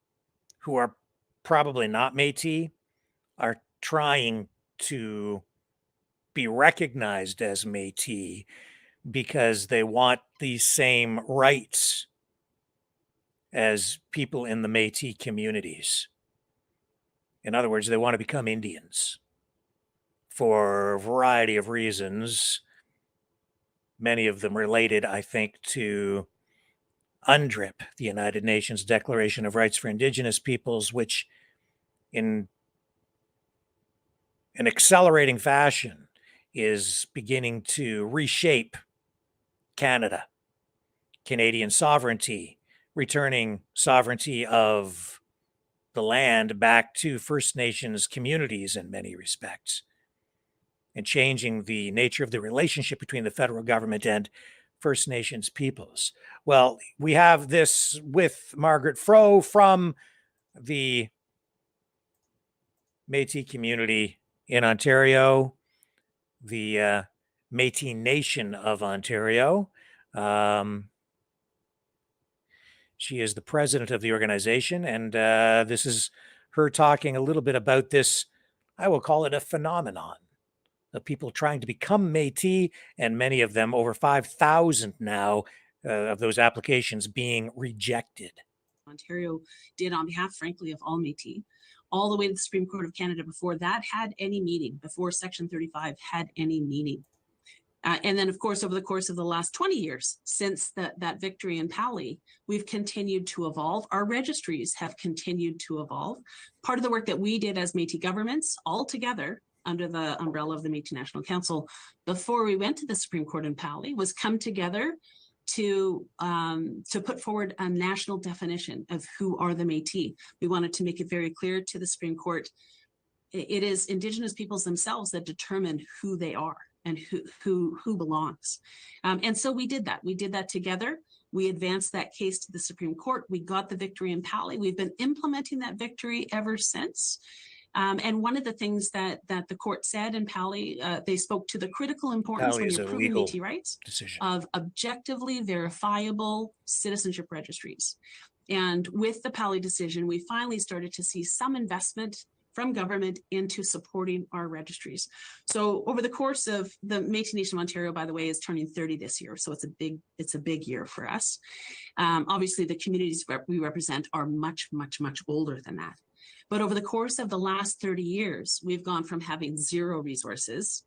who are probably not Métis are trying to be recognized as Métis because they want the same rights as people in the Métis communities. In other words, they want to become Indians for a variety of reasons, many of them related, I think, to UNDRIP, the United Nations Declaration of Rights for Indigenous Peoples, which in an accelerating fashion is beginning to reshape Canada, Canadian sovereignty, returning sovereignty of the land back to First Nations communities in many respects, and changing the nature of the relationship between the federal government and First Nations peoples. Well, we have this with Margaret Froh from the Métis community in Ontario, the Métis Nation of Ontario. She is the president of the organization, and this is her talking a little bit about this, I will call it a phenomenon of people trying to become Métis, and many of them, over 5,000 now, of those applications being rejected. Ontario did on behalf, frankly, of all Métis, all the way to the Supreme Court of Canada before that had any meaning, before Section 35 had any meaning. And then, of course, over the course of the last 20 years, since that victory in Pali, we've continued to evolve. Our registries have continued to evolve. Part of the work that we did as Métis governments, all together under the umbrella of the Métis National Council, before we went to the Supreme Court in Pali, was come together to put forward a national definition of who are the Métis. We wanted to make it very clear to the Supreme Court, it is Indigenous peoples themselves that determine who they are and who belongs. And so we did that. We did that together. We advanced that case to the Supreme Court. We got the victory in Pali. We've been implementing that victory ever since. And one of the things that the court said in Pali, they spoke to the critical importance when you're proving Métis rights of objectively verifiable citizenship registries. And with the Pali decision, we finally started to see some investment from government into supporting our registries. So over the course of the Métis Nation of Ontario, by the way, is turning 30 this year. So it's a big year for us. Obviously, the communities we represent are much, much, much older than that. But over the course of the last 30 years, we've gone from having zero resources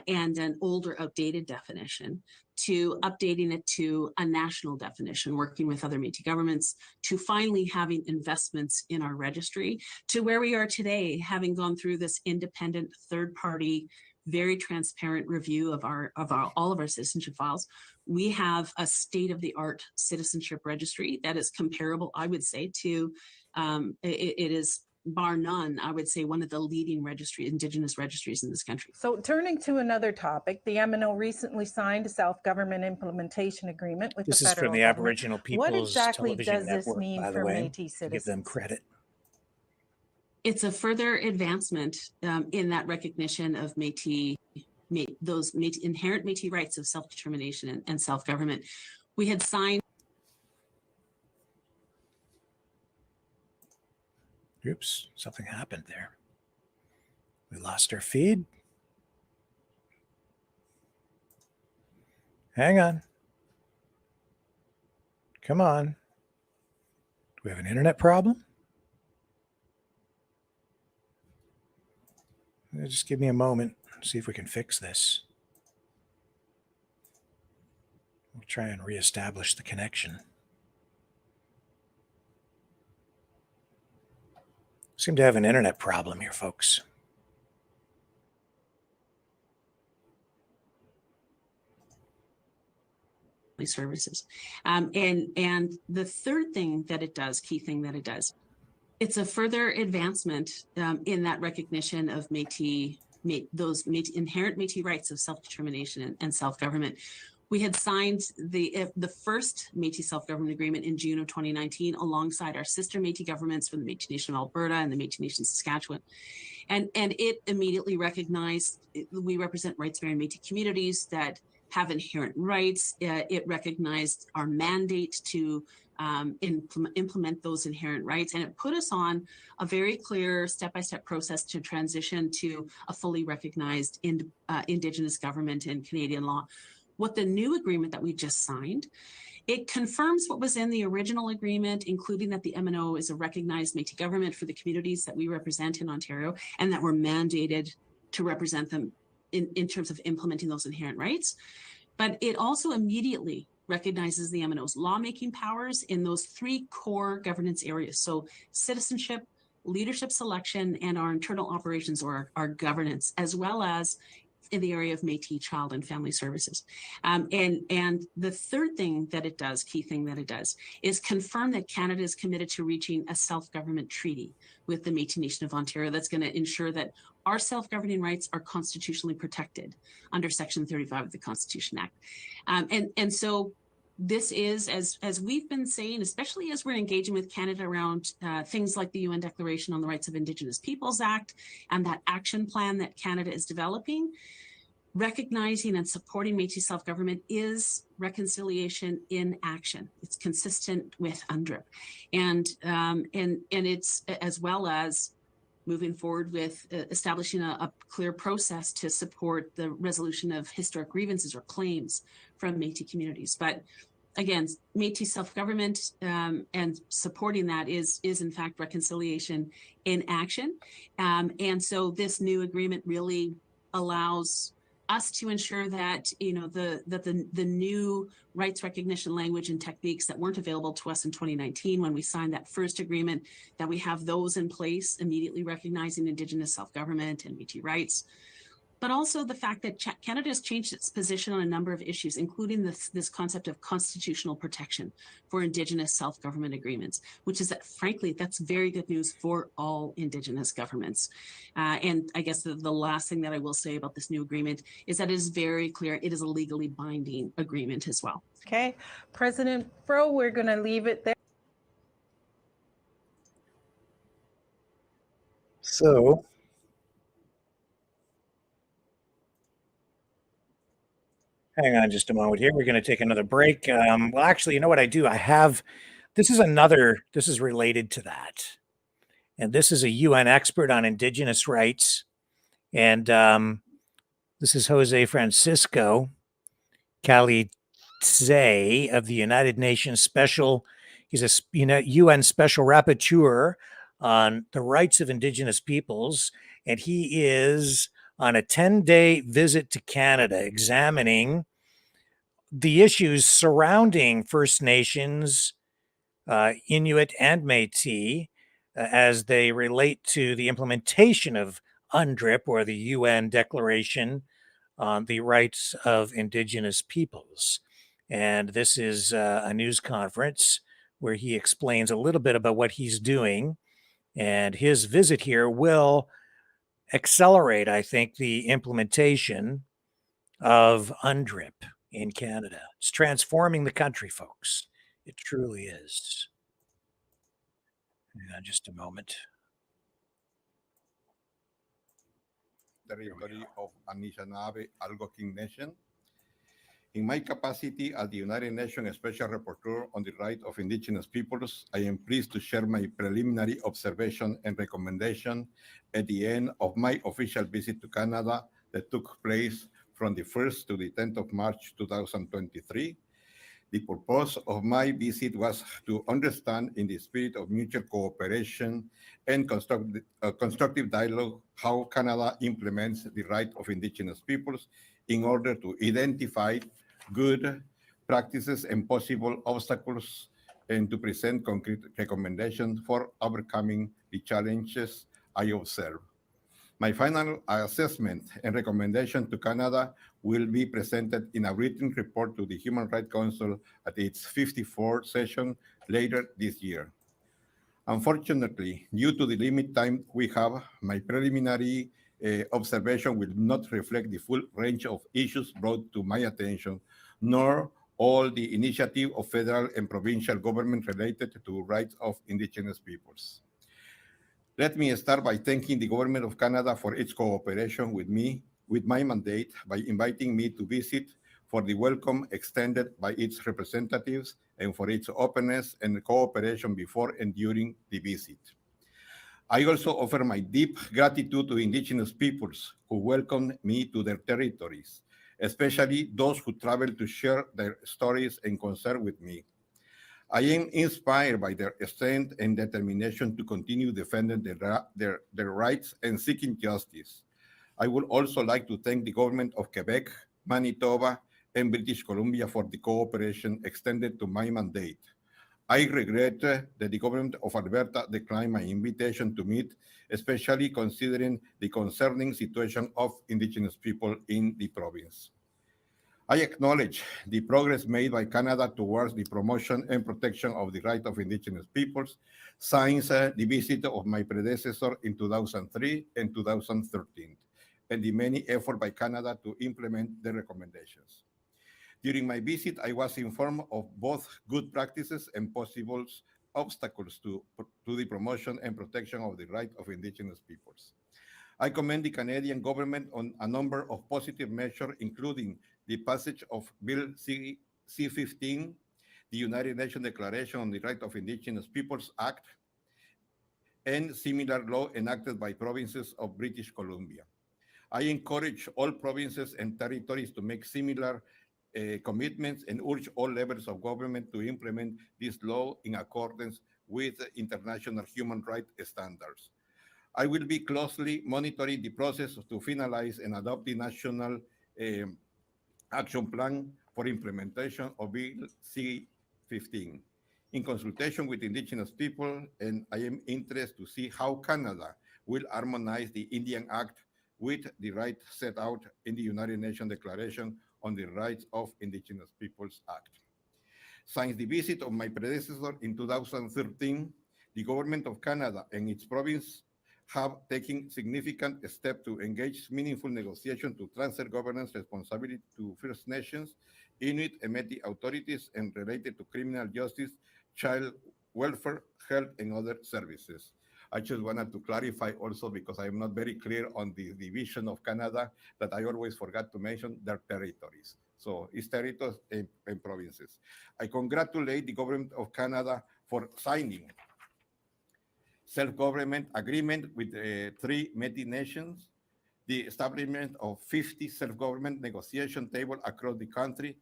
and an older, outdated definition to updating it to a national definition, working with other Métis governments, to finally having investments in our registry, to where we are today, having gone through this independent third-party, very transparent review of all of our citizenship files. We have a state-of-the-art citizenship registry that is comparable, I would say, to it is, bar none, I would say, one of the leading Indigenous registries in this country. So turning to another topic, the MNO recently signed a self-government implementation agreement with the federal This is from the government. Aboriginal People's What exactly Television does this Network, mean by the for way, Métis to citizens? give them credit. It's a further advancement in that recognition of those inherent Métis rights of self-determination and self-government. We had signed. Oops, something happened there. We lost our feed. Hang on. Come on. Do we have an internet problem? Just give me a moment. See if we can fix this. We'll try and reestablish the connection. Seem to have an internet problem here, folks. Services. And the third thing that it does, key thing that it does, it's a further advancement in that recognition of those inherent Métis rights of self-determination and self-government. We had signed the first Métis self-government agreement in June of 2019 alongside our sister Métis governments from the Métis Nation of Alberta and the Métis Nation of Saskatchewan. And it immediately recognized we represent rights-bearing Métis communities that have inherent rights. It recognized our mandate to implement those inherent rights, and it put us on a very clear step-by-step process to transition to a fully recognized Indigenous government in Canadian law. What the new agreement that we just signed, it confirms what was in the original agreement, including that the MNO is a recognized Métis government for the communities that we represent in Ontario, and that we're mandated to represent them in terms of implementing those inherent rights. But it also immediately recognizes the MNO's lawmaking powers in those three core governance areas. So citizenship, leadership selection, and our internal operations, or our governance, as well as in the area of Métis child and family services. And the third thing that it does, key thing that it does, is confirm that Canada is committed to reaching a self-government treaty with the Métis Nation of Ontario that's going to ensure that our self-governing rights are constitutionally protected under Section 35 of the Constitution Act. And so this is, as we've been saying, especially as we're engaging with Canada around things like the UN Declaration on the Rights of Indigenous Peoples Act and that action plan that Canada is developing, recognizing and supporting Métis self-government is reconciliation in action. It's consistent with UNDRIP. And it's, as well as moving forward with establishing a clear process to support the resolution of historic grievances or claims from Métis communities. But again, Métis self-government and supporting that is in fact reconciliation in action. And so this new agreement really allows us to ensure that, you know, the new rights recognition language and techniques that weren't available to us in 2019 when we signed that first agreement, that we have those in place, immediately recognizing Indigenous self-government and Métis rights. But also the fact that Canada has changed its position on a number of issues, including this concept of constitutional protection for Indigenous self-government agreements, which is that, frankly, that's very good news for all Indigenous governments. And I guess the last thing that I will say about this new agreement is that it is very clear it is a legally binding agreement as well. Okay, President Fro, we're going to leave it there. So, hang on just a moment here. We're going to take another break. Well, actually, you know what I do? This is related to that. And this is a UN expert on Indigenous rights. And this is Jose Francisco Calitze of the United Nations he's a UN Special Rapporteur on the rights of Indigenous peoples, and he is on a 10-day visit to Canada examining the issues surrounding First Nations, Inuit, and Métis as they relate to the implementation of UNDRIP, or the UN Declaration on the Rights of Indigenous Peoples. And this is a news conference where he explains a little bit about what he's doing. And his visit here will accelerate, I think, the implementation of UNDRIP in Canada. It's transforming the country, folks. It truly is. Hang on just a moment. Territory of Anishinaabe Algonquin Nation. In my capacity as the United Nations Special Rapporteur on the Rights of Indigenous Peoples, I am pleased to share my preliminary observation and recommendation at the end of my official visit to Canada that took place from the 1st to the 10th of March 2023. The purpose of my visit was to understand, in the spirit of mutual cooperation and constructive dialogue, how Canada implements the rights of Indigenous peoples in order to identify good practices and possible obstacles, and to present concrete recommendations for overcoming the challenges I observe. My final assessment and recommendation to Canada will be presented in a written report to the Human Rights Council at its 54th session later this year. Unfortunately, due to the limited time we have, my preliminary observation will not reflect the full range of issues brought to my attention, nor all the initiative of federal and provincial government related to rights of Indigenous peoples. Let me start by thanking the Government of Canada for its cooperation with my mandate, by inviting me to visit, for the welcome extended by its representatives, and for its openness and cooperation before and during the visit. I also offer my deep gratitude to Indigenous peoples who welcomed me to their territories, especially those who traveled to share their stories and concern with me. I am inspired by their strength and determination to continue defending their rights and seeking justice. I would also like to thank the government of Quebec, Manitoba, and British Columbia for the cooperation extended to my mandate. I regret that the government of Alberta declined my invitation to meet, especially considering the concerning situation of Indigenous people in the province. I acknowledge the progress made by Canada towards the promotion and protection of the rights of Indigenous peoples since the visit of my predecessor in 2003 and 2013, and the many efforts by Canada to implement the recommendations. During my visit, I was informed of both good practices and possible obstacles to the promotion and protection of the rights of Indigenous peoples. I commend the Canadian government on a number of positive measures, including the passage of Bill C-15, the United Nations Declaration on the Rights of Indigenous Peoples Act, and similar law enacted by provinces of British Columbia. I encourage all provinces and territories to make similar commitments and urge all levels of government to implement this law in accordance with international human rights standards. I will be closely monitoring the process to finalize and adopt the national action plan for implementation of Bill C-15 in consultation with Indigenous people, and I am interested to see how Canada will harmonize the Indian Act with the rights set out in the United Nations Declaration on the Rights of Indigenous Peoples Act. Since the visit of my predecessor in 2013, the Government of Canada and its province have taken significant steps to engage meaningful negotiations to transfer governance responsibility to First Nations, Inuit and Métis authorities, and related to criminal justice, child welfare, health, and other services. I just wanted to clarify also, because I am not very clear on the division of Canada, that I always forgot to mention their territories. So it's territories and provinces. I congratulate the Government of Canada for signing self-government agreement with 3 Métis nations, the establishment of 50 self-government negotiation tables across the country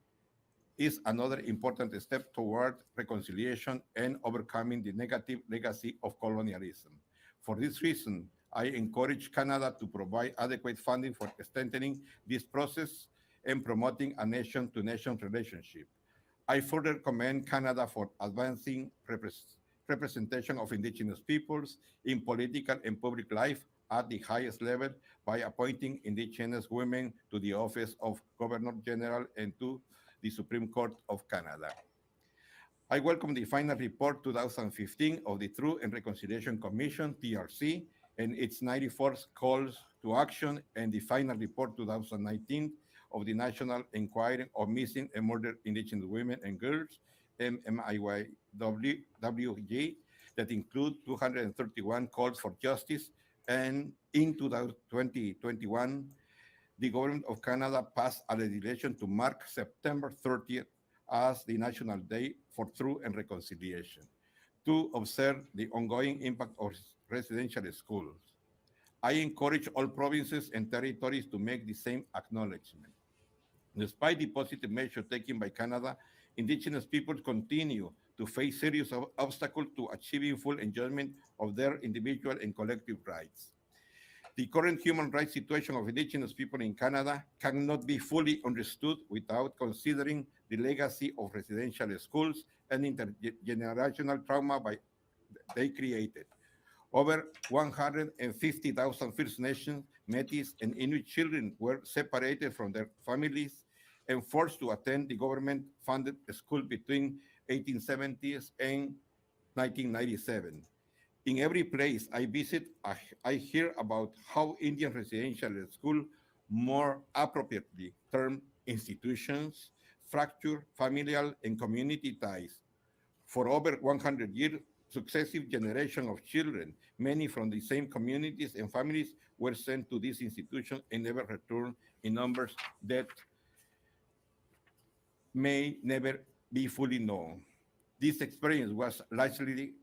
is another important step toward reconciliation and overcoming the negative legacy of colonialism. For this reason, I encourage Canada to provide adequate funding for strengthening this process and promoting a nation-to-nation relationship. I further commend Canada for advancing representation of Indigenous peoples in political and public life at the highest level by appointing Indigenous women to the office of Governor General and to the Supreme Court of Canada. I welcome the final report 2015 of the Truth and Reconciliation Commission, TRC, and its 94th calls to action, and the final report 2019 of the National Inquiry of Missing and Murdered Indigenous Women and Girls, MMIYWG, that include 231 calls for justice. And in 2021, the government of Canada passed a legislation to mark September 30th as the National Day for Truth and Reconciliation, to observe the ongoing impact of residential schools. I encourage all provinces and territories to make the same acknowledgement. Despite the positive measures taken by Canada, Indigenous peoples continue to face serious obstacles to achieving full enjoyment of their individual and collective rights. The current human rights situation of Indigenous people in Canada cannot be fully understood without considering the legacy of residential schools and intergenerational trauma they created. Over 150,000 First Nations, Métis, and Inuit children were separated from their families and forced to attend the government-funded school between 1870s and 1997. In every place I visit, I hear about how Indian residential school, more appropriately termed institutions, fracture familial and community ties. For over 100 years, successive generations of children, many from the same communities and families, were sent to this institution and never returned in numbers that may never be fully known. This experience was largely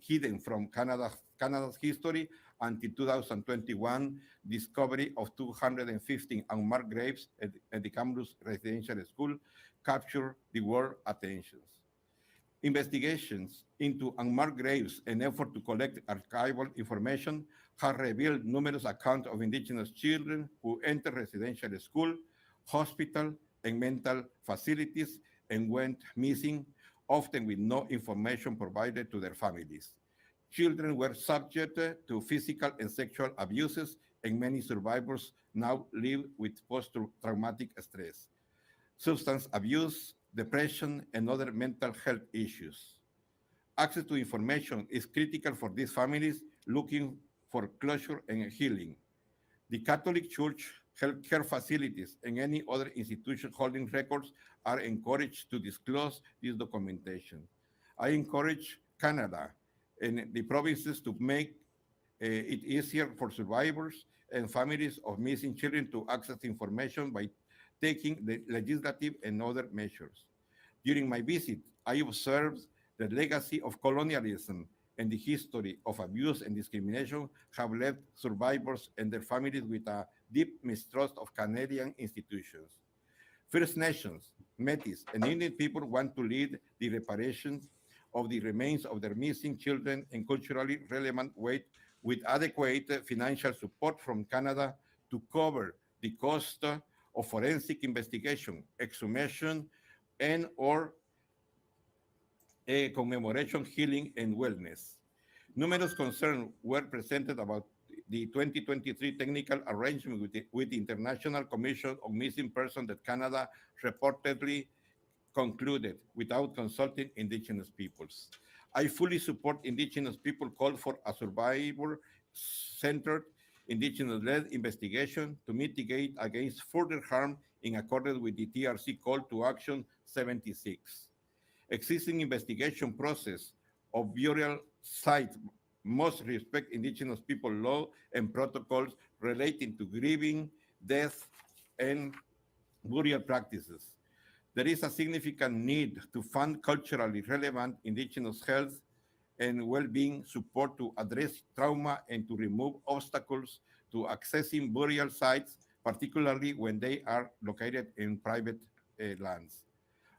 hidden from Canada's history until 2021 discovery of 215 unmarked graves at the Kamloops Residential School captured the world attention. Investigations into unmarked graves and effort to collect archival information have revealed numerous accounts of Indigenous children who entered residential school, hospital, and mental facilities and went missing, often with no information provided to their families. Children were subject to physical and sexual abuses, and many survivors now live with post-traumatic stress, substance abuse, depression, and other mental health issues. Access to information is critical for these families looking for closure and healing. The Catholic Church, healthcare facilities, and any other institution holding records are encouraged to disclose this documentation. I encourage Canada and the provinces to make it easier for survivors and families of missing children to access information by taking the legislative and other measures. During my visit, I observed the legacy of colonialism and the history of abuse and discrimination have left survivors and their families with a deep mistrust of Canadian institutions. First Nations, Métis, and Indian people want to lead the reparation of the remains of their missing children in culturally relevant way with adequate financial support from Canada to cover the cost of forensic investigation, exhumation, and or commemoration, healing, and wellness. Numerous concerns were presented about the 2023 technical arrangement with the International Commission on Missing Persons that Canada reportedly concluded without consulting Indigenous peoples. I fully support Indigenous people call for a survivor-centered, Indigenous-led investigation to mitigate against further harm in accordance with the TRC Call to Action 76. Existing investigation process of burial sites must respect Indigenous people law and protocols relating to grieving, death, and burial practices. There is a significant need to fund culturally relevant Indigenous health and well-being support to address trauma and to remove obstacles to accessing burial sites, particularly when they are located in private lands.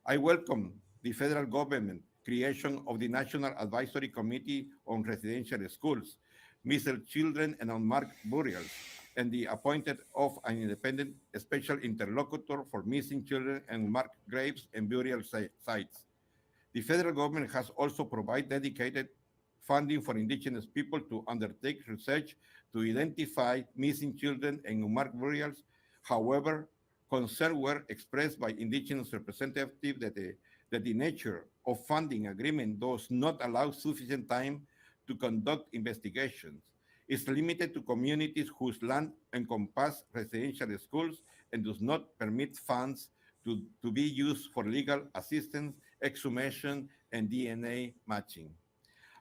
I welcome the federal government creation of the National Advisory Committee on Residential Schools, Missing Children and Unmarked Burials, and the appointment of an independent special interlocutor for missing children and unmarked graves and burial sites. The federal government has also provided dedicated funding for indigenous people to undertake research to identify missing children and unmarked burials. However, concerns were expressed by indigenous representatives that the nature of funding agreement does not allow sufficient time to conduct investigations. Is limited to communities whose land encompass residential schools and does not permit funds to be used for legal assistance, exhumation, and DNA matching.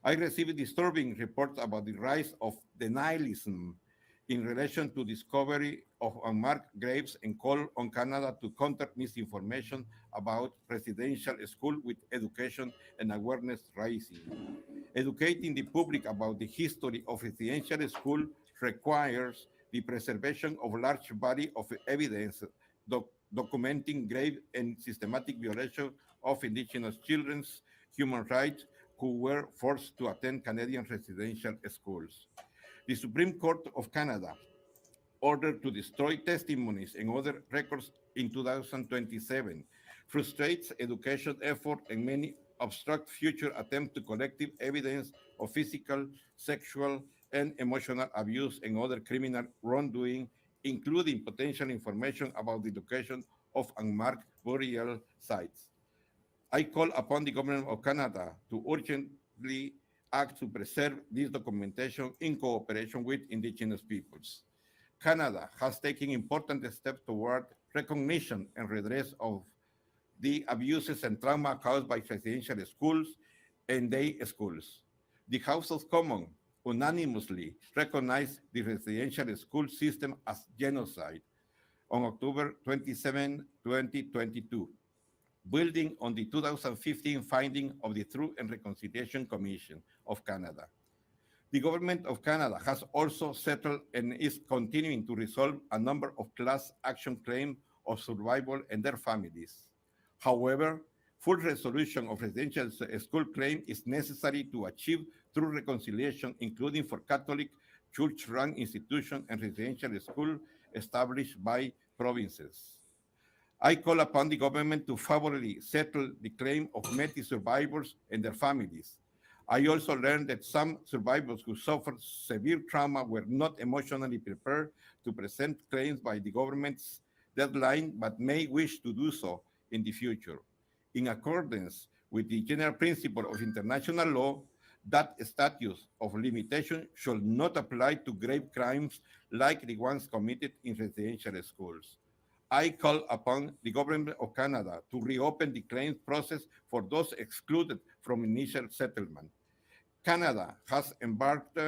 I received disturbing reports about the rise of denialism in relation to discovery of unmarked graves and call on Canada to counter misinformation about residential school with education and awareness raising. Educating the public about the history of residential school requires the preservation of large body of evidence documenting grave and systematic violation of Indigenous children's human rights who were forced to attend Canadian residential schools. The Supreme Court of Canada ordered to destroy testimonies and other records in 2027 frustrates education effort and many obstruct future attempts to collective evidence of physical, sexual, and emotional abuse and other criminal wrongdoing, including potential information about the location of unmarked burial sites. I call upon the government of Canada to urgently act to preserve this documentation in cooperation with Indigenous peoples. Canada has taken important steps toward recognition and redress of the abuses and trauma caused by residential schools and day schools. The House of Commons unanimously recognized the residential school system as genocide on October 27, 2022, building on the 2015 finding of the Truth and Reconciliation Commission of Canada. The government of Canada has also settled and is continuing to resolve a number of class action claims of survival and their families. However, full resolution of residential school claim is necessary to achieve true reconciliation, including for Catholic church-run institutions and residential schools established by provinces. I call upon the government to favorably settle the claim of Métis survivors and their families. I also learned that some survivors who suffered severe trauma were not emotionally prepared to present claims by the government's deadline, but may wish to do so in the future. In accordance with the general principle of international law, that statute of limitation should not apply to grave crimes like the ones committed in residential schools. I call upon the government of Canada to reopen the claims process for those excluded from initial settlement. Canada has embarked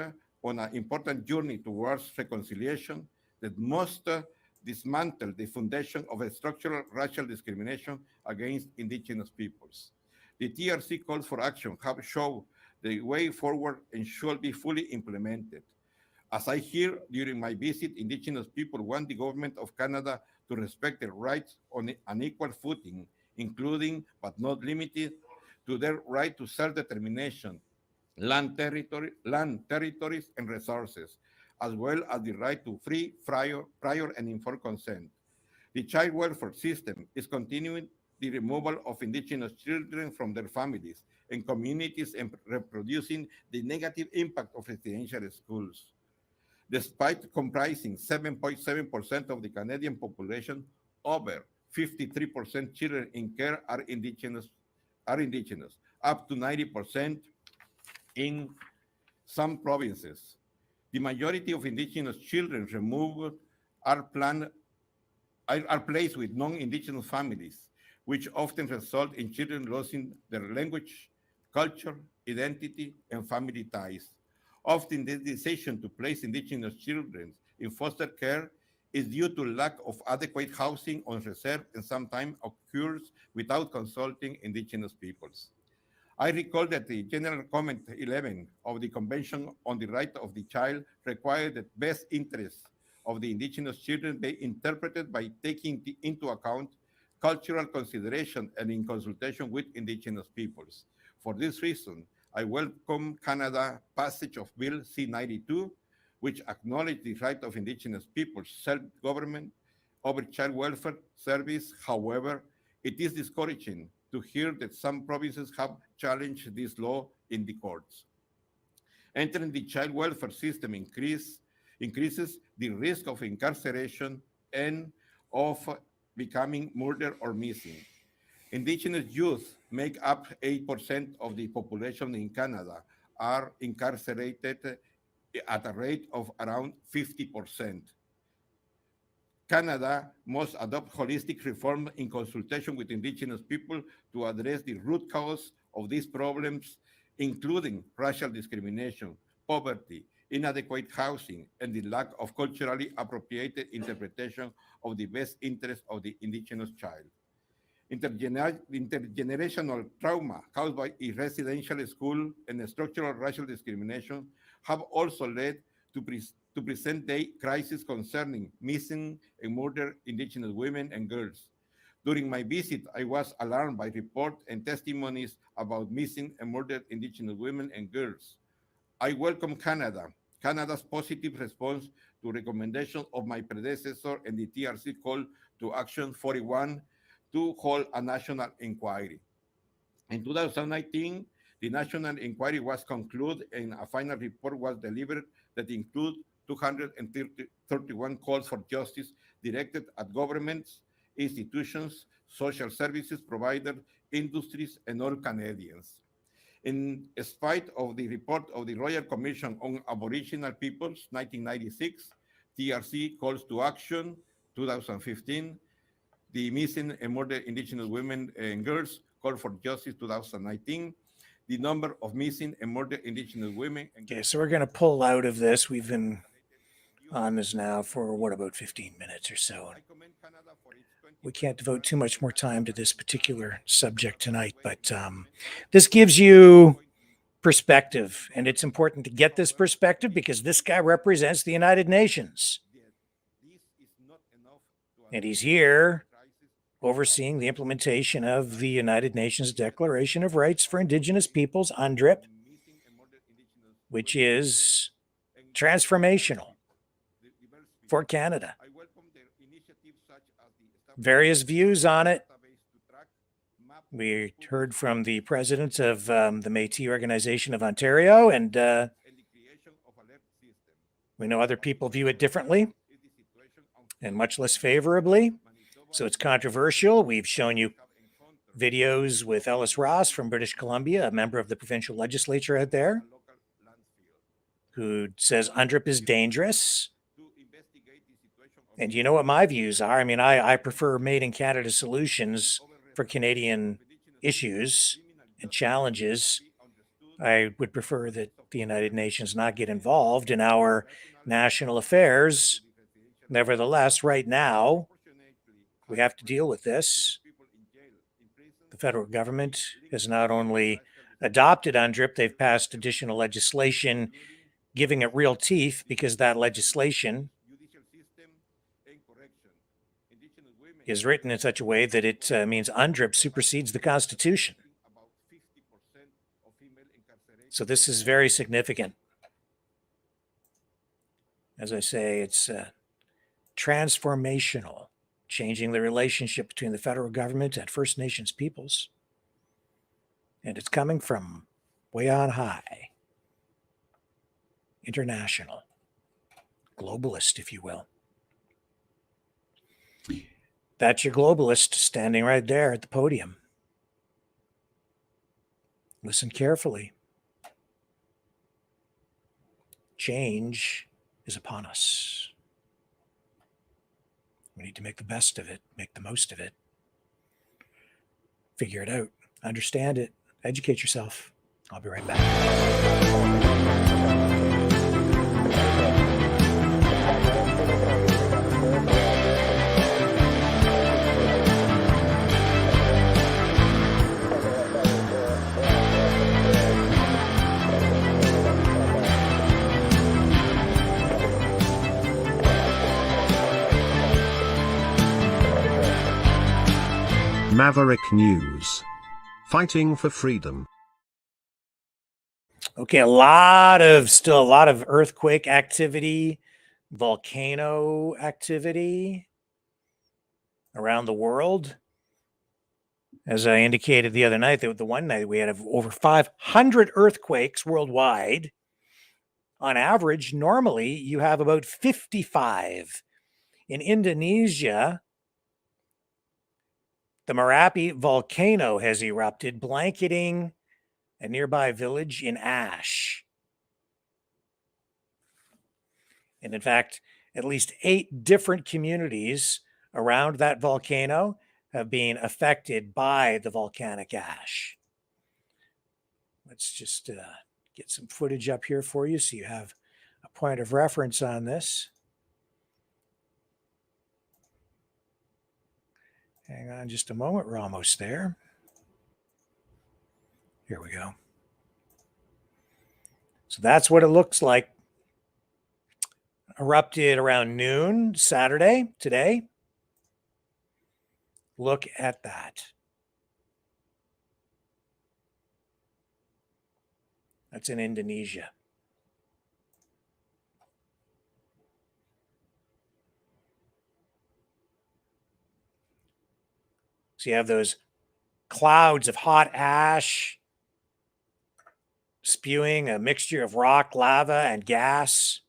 on an important journey towards reconciliation that must dismantle the foundation of a structural racial discrimination against Indigenous peoples. The TRC calls for action have shown the way forward and should be fully implemented. As I hear during my visit, Indigenous people want the government of Canada to respect their rights on an equal footing, including but not limited to their right to self-determination, land territories, and resources, as well as the right to free, prior, and informed consent. The child welfare system is continuing the removal of Indigenous children from their families and communities and reproducing the negative impact of residential schools. Despite comprising 7.7% of the Canadian population, over 53% children in care are indigenous, up to 90% in some provinces. The majority of Indigenous children removed are placed with non-Indigenous families, which often result in children losing their language, culture, identity, and family ties. Often the decision to place Indigenous children in foster care is due to lack of adequate housing on reserve and sometimes occurs without consulting Indigenous peoples. I recall that the General Comment 11 of the Convention on the Right of the Child required that best interests of the Indigenous children be interpreted by taking into account cultural consideration and in consultation with Indigenous peoples. For this reason, I welcome Canada's passage of Bill C-92, which acknowledges the right of Indigenous peoples' self-government over child welfare service. However, it is discouraging to hear that some provinces have challenged this law in the courts. Entering the child welfare system increases the risk of incarceration and of becoming murdered or missing. Indigenous youth make up 8% of the population in Canada, are incarcerated at a rate of around 50%. Canada must adopt holistic reform in consultation with Indigenous people to address the root cause of these problems, including racial discrimination, poverty, inadequate housing, and the lack of culturally appropriated interpretation of the best interest of the Indigenous child. Intergenerational trauma caused by a residential school and structural racial discrimination have also led to present-day crisis concerning missing and murdered Indigenous women and girls. During my visit, I was alarmed by reports and testimonies about missing and murdered Indigenous women and girls. I welcome Canada's positive response to recommendations of my predecessor and the TRC call to Action 41 to hold a national inquiry. In 2019, the national inquiry was concluded and a final report was delivered that includes 231 calls for justice directed at governments, institutions, social services providers, industries, and all Canadians. In spite of the report of the Royal Commission on Aboriginal Peoples, 1996, TRC calls to action, 2015, the missing and murdered Indigenous women and girls call for justice, 2019, the number of missing and murdered Indigenous women. Okay, so we're going to pull out of this. We've been on this now for, what, about 15 minutes or so. We can't devote too much more time to this particular subject tonight, but this gives you perspective, and it's important to get this perspective because this guy represents the United Nations. And he's here overseeing the implementation of the United Nations Declaration of Rights for Indigenous Peoples, UNDRIP, which is transformational for Canada. Various views on it. We heard from the president of the Métis Organization of Ontario, and we know other people view it differently and much less favorably. So it's controversial. We've shown you videos with Ellis Ross from British Columbia, a member of the provincial legislature out there, who says UNDRIP is dangerous. And you know what my views are. I mean, I prefer made in Canada solutions for Canadian issues and challenges. I would prefer that the United Nations not get involved in our national affairs. Nevertheless, right now, we have to deal with this. The federal government has not only adopted UNDRIP, they've passed additional legislation giving it real teeth because that legislation is written in such a way that it means UNDRIP supersedes the Constitution. So this is very significant. As I say, it's transformational, changing the relationship between the federal government and First Nations peoples. And it's coming from way on high. International. Globalist, if you will. That's your globalist standing right there at the podium. Listen carefully. Change is upon us. We need to make the best of it, make the most of it. Figure it out, understand it, educate yourself. I'll be right back. Maverick News. Fighting for freedom. Okay, still a lot of earthquake activity, volcano activity around the world. As I indicated the other night, the one night we had over 500 earthquakes worldwide. On average, normally you have about 55. In Indonesia, the Merapi volcano has erupted, blanketing a nearby village in ash. And in fact, at least 8 different communities around that volcano have been affected by the volcanic ash. Let's just get some footage up here for you so you have a point of reference on this. Hang on just a moment. We're almost there. Here we go. So that's what it looks like. Erupted around noon Saturday, today. Look at that. That's in Indonesia. So you have those clouds of hot ash spewing a mixture of rock, lava, and gas.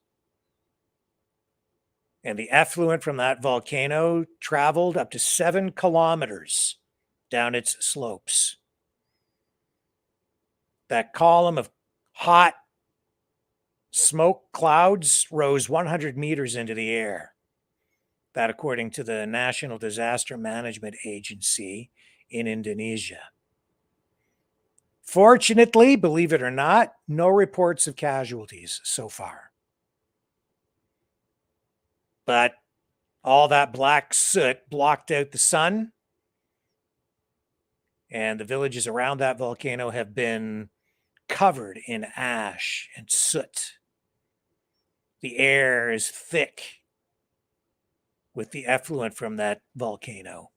And the effluent from that volcano traveled up to 7 kilometers down its slopes. That column of hot smoke clouds rose 100 meters into the air. That according to the National Disaster Management Agency in Indonesia. Fortunately, believe it or not, no reports of casualties so far. But all that black soot blocked out the sun, and the villages around that volcano have been covered in ash and soot. The air is thick with the effluent from that volcano.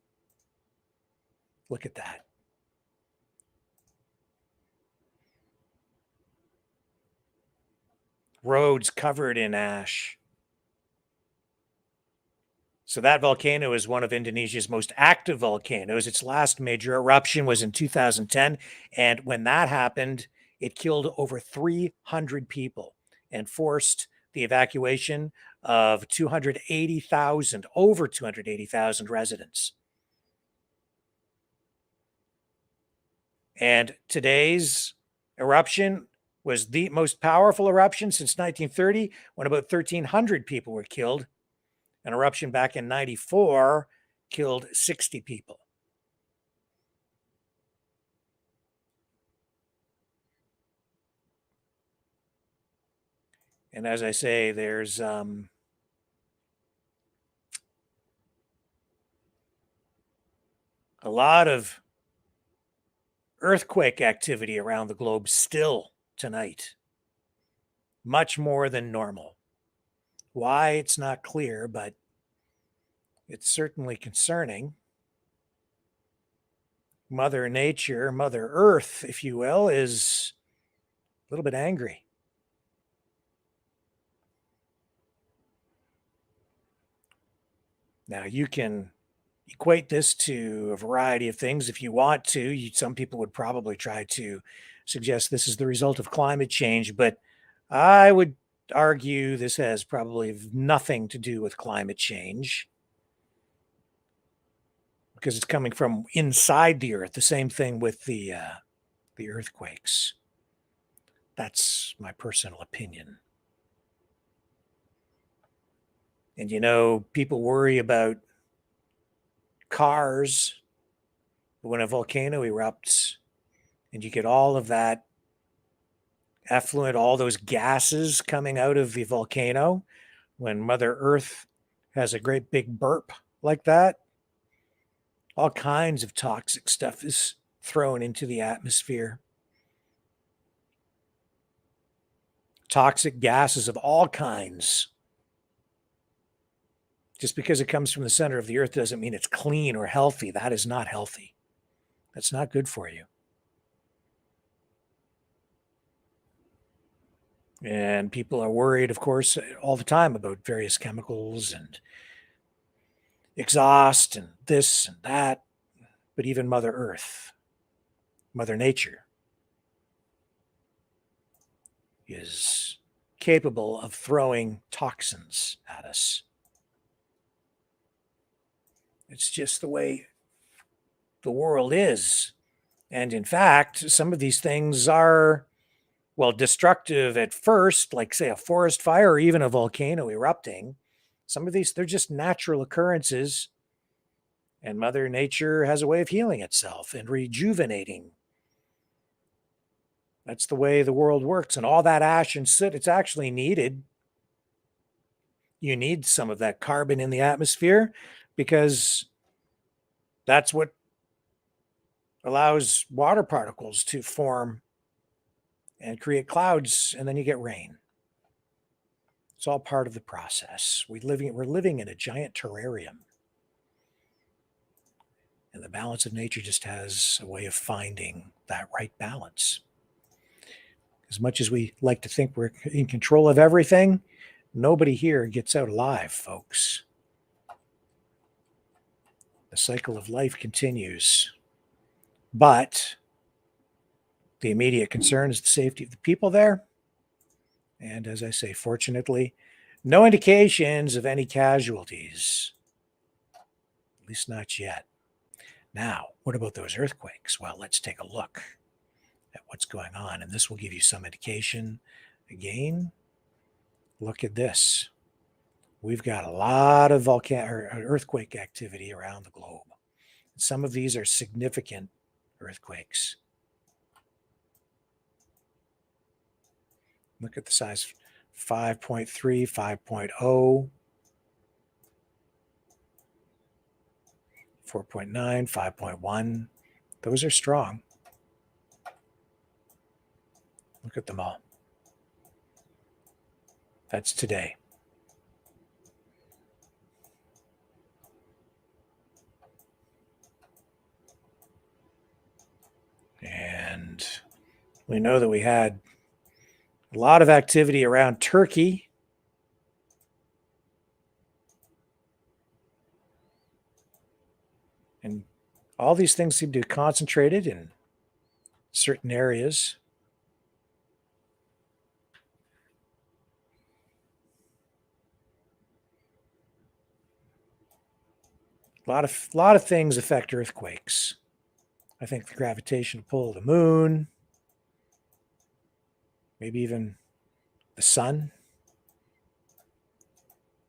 Look at that. Roads covered in ash. So that volcano is one of Indonesia's most active volcanoes. Its last major eruption was in 2010. And when that happened, it killed over 300 people and forced the evacuation of over 280,000 residents. And today's eruption was the most powerful eruption since 1930, when about 1,300 people were killed. An eruption back in 94 killed 60 people. And as I say, there's a lot of earthquake activity around the globe still tonight. Much more than normal. Why, it's not clear, but it's certainly concerning. Mother Nature, Mother Earth, if you will, is a little bit angry. Now, you can equate this to a variety of things if you want to. Some people would probably try to suggest this is the result of climate change, but I would argue this has probably nothing to do with climate change because it's coming from inside the earth. The same thing with the earthquakes. That's my personal opinion. And people worry about cars when a volcano erupts and you get all of that effluent, all those gases coming out of the volcano. When Mother Earth has a great big burp like that, all kinds of toxic stuff is thrown into the atmosphere. Toxic gases of all kinds. Just because it comes from the center of the earth doesn't mean it's clean or healthy. That is not healthy. That's not good for you. And people are worried, of course, all the time about various chemicals and exhaust and this and that. But even Mother Earth, Mother Nature, is capable of throwing toxins at us. It's just the way the world is. And in fact, some of these things are, well, destructive at first, like, say, a forest fire or even a volcano erupting. Some of these, they're just natural occurrences. And Mother Nature has a way of healing itself and rejuvenating. That's the way the world works. And all that ash and soot, it's actually needed. You need some of that carbon in the atmosphere because that's what allows water particles to form and create clouds, and then you get rain. It's all part of the process. We're living in a giant terrarium. And the balance of nature just has a way of finding that right balance. As much as we like to think we're in control of everything, nobody here gets out alive, folks. The cycle of life continues. But the immediate concern is the safety of the people there. And as I say, fortunately, no indications of any casualties. At least not yet. Now, what about those earthquakes? Well, let's take a look at what's going on. And this will give you some indication. Again, look at this. We've got a lot of earthquake activity around the globe. Some of these are significant earthquakes. Look at the size, 5.3, 5.0, 4.9, 5.1. Those are strong. Look at them all. That's today. And we know that we had a lot of activity around Turkey. And all these things seem to be concentrated in certain areas. A lot of things affect earthquakes. I think the gravitational pull of the moon, maybe even the sun,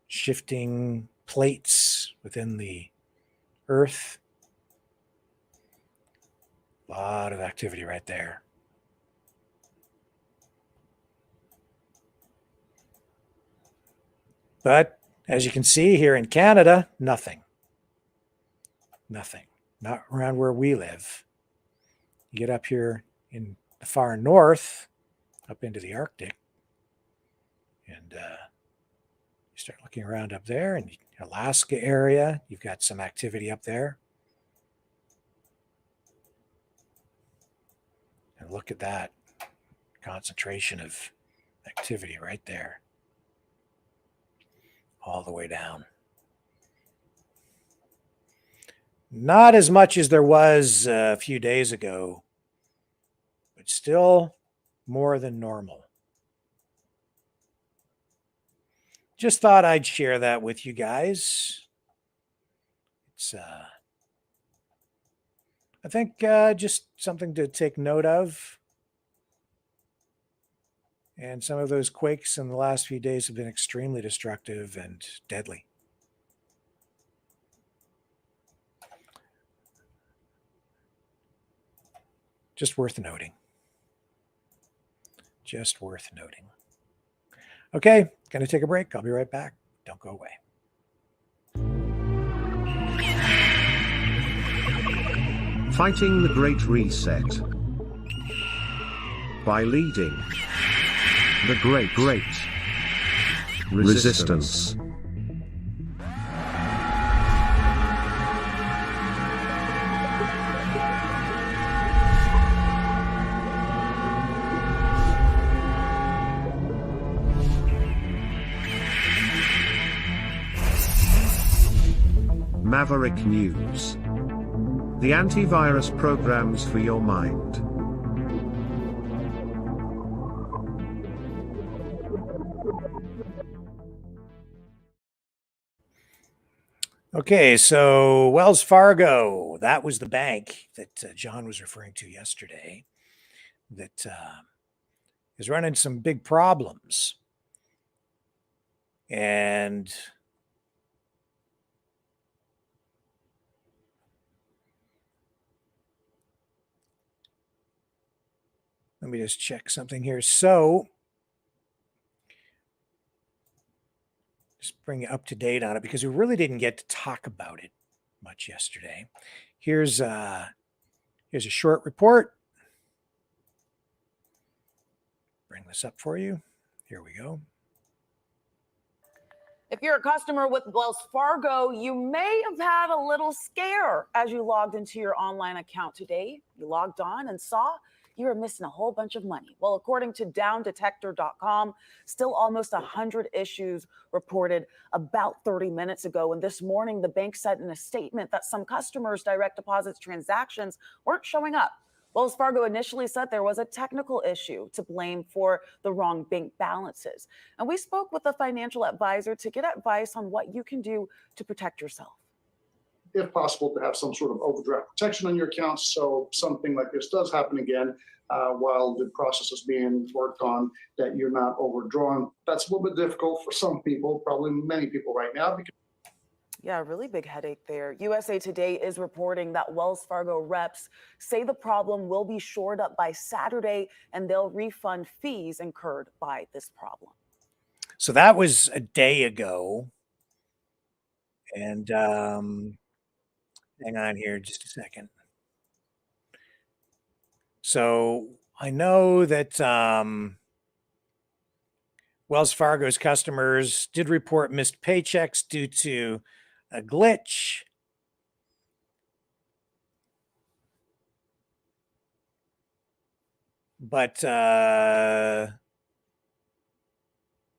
shifting plates within the earth. A lot of activity right there. But as you can see here in Canada, nothing. Nothing. Not around where we live. You get up here in the far north, up into the Arctic, and you start looking around up there in the Alaska area, you've got some activity up there. And look at that concentration of activity right there, all the way down. Not as much as there was a few days ago, but still more than normal. Just thought I'd share that with you guys. It's, I think, just something to take note of. And some of those quakes in the last few days have been extremely destructive and deadly. Just worth noting. Just worth noting. Okay, going to take a break. I'll be right back. Don't go away. Fighting the Great Reset. By leading the Great Resistance. Maverick News. The antivirus programs for your mind. Okay, so Wells Fargo, that was the bank that John was referring to yesterday that is running some big problems. And let me just check something here. So just bring you up to date on it because we really didn't get to talk about it much yesterday. Here's a short report. Bring this up for you. Here we go. If you're a customer with Wells Fargo, you may have had a little scare as you logged into your online account today. You logged on and saw you were missing a whole bunch of money. Well, according to downdetector.com, still almost 100 issues reported about 30 minutes ago. And this morning, the bank said in a statement that some customers' direct deposits transactions weren't showing up. Wells Fargo initially said there was a technical issue to blame for the wrong bank balances. And we spoke with a financial advisor to get advice on what you can do to protect yourself. If possible, to have some sort of overdraft protection on your accounts, so something like this does happen again while the process is being worked on, that you're not overdrawn. That's a little bit difficult for some people, probably many people right now. Yeah, really big headache there. USA Today is reporting that Wells Fargo reps say the problem will be shored up by Saturday and they'll refund fees incurred by this problem. So that was a day ago. And hang on here just a second. So I know that Wells Fargo's customers did report missed paychecks due to a glitch. But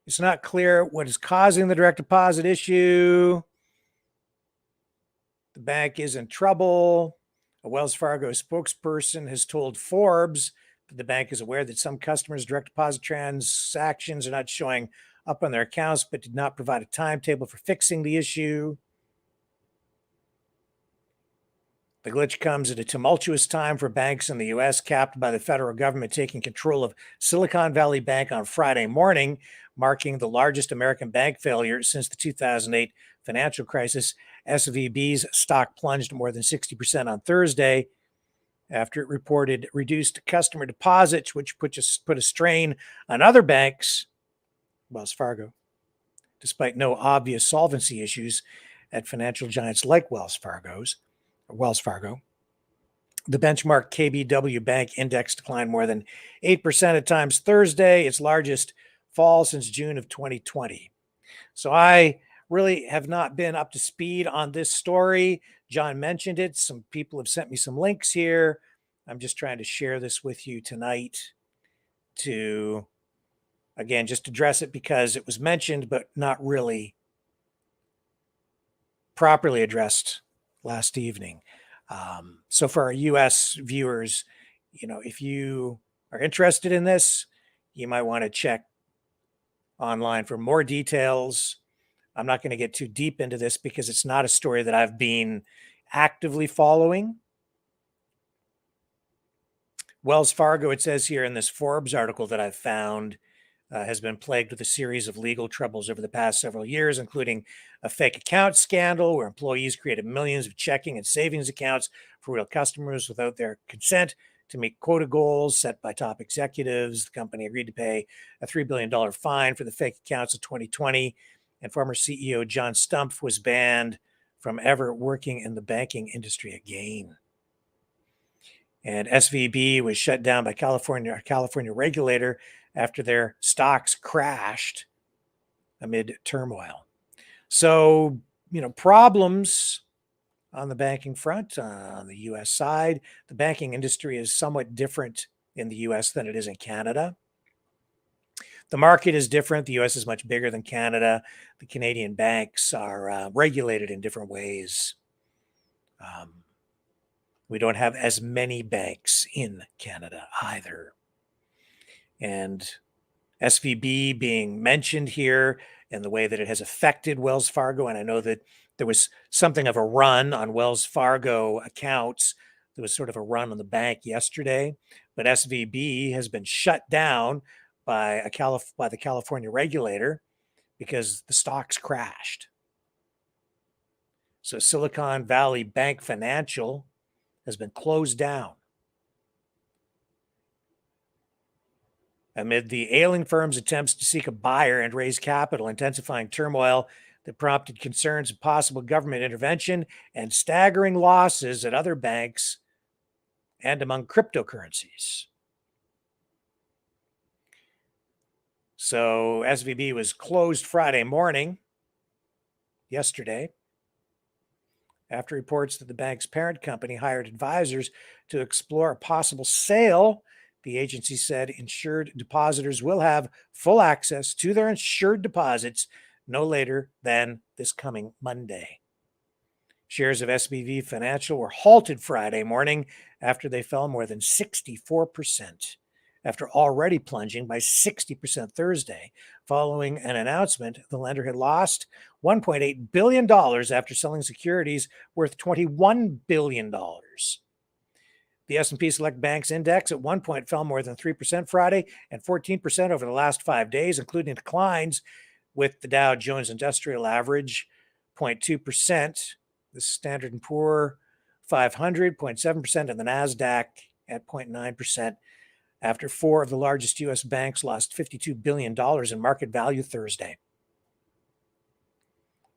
it's not clear what is causing the direct deposit issue. The bank is in trouble. A Wells Fargo spokesperson has told Forbes that the bank is aware that some customers' direct deposit transactions are not showing up on their accounts, but did not provide a timetable for fixing the issue. The glitch comes at a tumultuous time for banks in the U.S., capped by the federal government taking control of Silicon Valley Bank on Friday morning, marking the largest American bank failure since the 2008 financial crisis. SVB's stock plunged more than 60% on Thursday after it reported reduced customer deposits, which put a strain on other banks, Wells Fargo, despite no obvious solvency issues at financial giants like Wells Fargo. The benchmark KBW Bank Index declined more than 8% at times Thursday, its largest fall since June of 2020. So I really have not been up to speed on this story. John mentioned it. Some people have sent me some links here. I'm just trying to share this with you tonight to, again, just address it because it was mentioned, but not really properly addressed last evening. So for our U.S. viewers, if you are interested in this, you might want to check online for more details. I'm not going to get too deep into this because it's not a story that I've been actively following. Wells Fargo, it says here in this Forbes article that I've found, has been plagued with a series of legal troubles over the past several years, including a fake account scandal where employees created millions of checking and savings accounts for real customers without their consent to meet quota goals set by top executives. The company agreed to pay a $3 billion fine for the fake accounts in 2020, and former CEO John Stumpf was banned from ever working in the banking industry again. And SVB was shut down by a California regulator after their stocks crashed amid turmoil. So, problems on the banking front on the U.S. side. The banking industry is somewhat different in the U.S. than it is in Canada. The market is different. The U.S. is much bigger than Canada. The Canadian banks are regulated in different ways. We don't have as many banks in Canada either. And SVB being mentioned here and the way that it has affected Wells Fargo, and I know that there was something of a run on Wells Fargo accounts. There was sort of a run on the bank yesterday, but SVB has been shut down by the California regulator because the stocks crashed. So Silicon Valley Bank Financial has been closed down amid the ailing firm's attempts to seek a buyer and raise capital, intensifying turmoil that prompted concerns of possible government intervention and staggering losses at other banks and among cryptocurrencies. So SVB was closed Friday morning, yesterday, after reports that the bank's parent company hired advisors to explore a possible sale. The agency said insured depositors will have full access to their insured deposits no later than this coming Monday. Shares of SVB Financial were halted Friday morning after they fell more than 64%, after already plunging by 60% Thursday, following an announcement the lender had lost $1.8 billion after selling securities worth $21 billion. The S&P Select Banks Index at one point fell more than 3% Friday and 14% over the last 5 days, including declines with the Dow Jones Industrial Average 0.2%, the Standard & Poor 500 0.7%, and the NASDAQ at 0.9%. After 4 of the largest U.S. banks lost $52 billion in market value Thursday.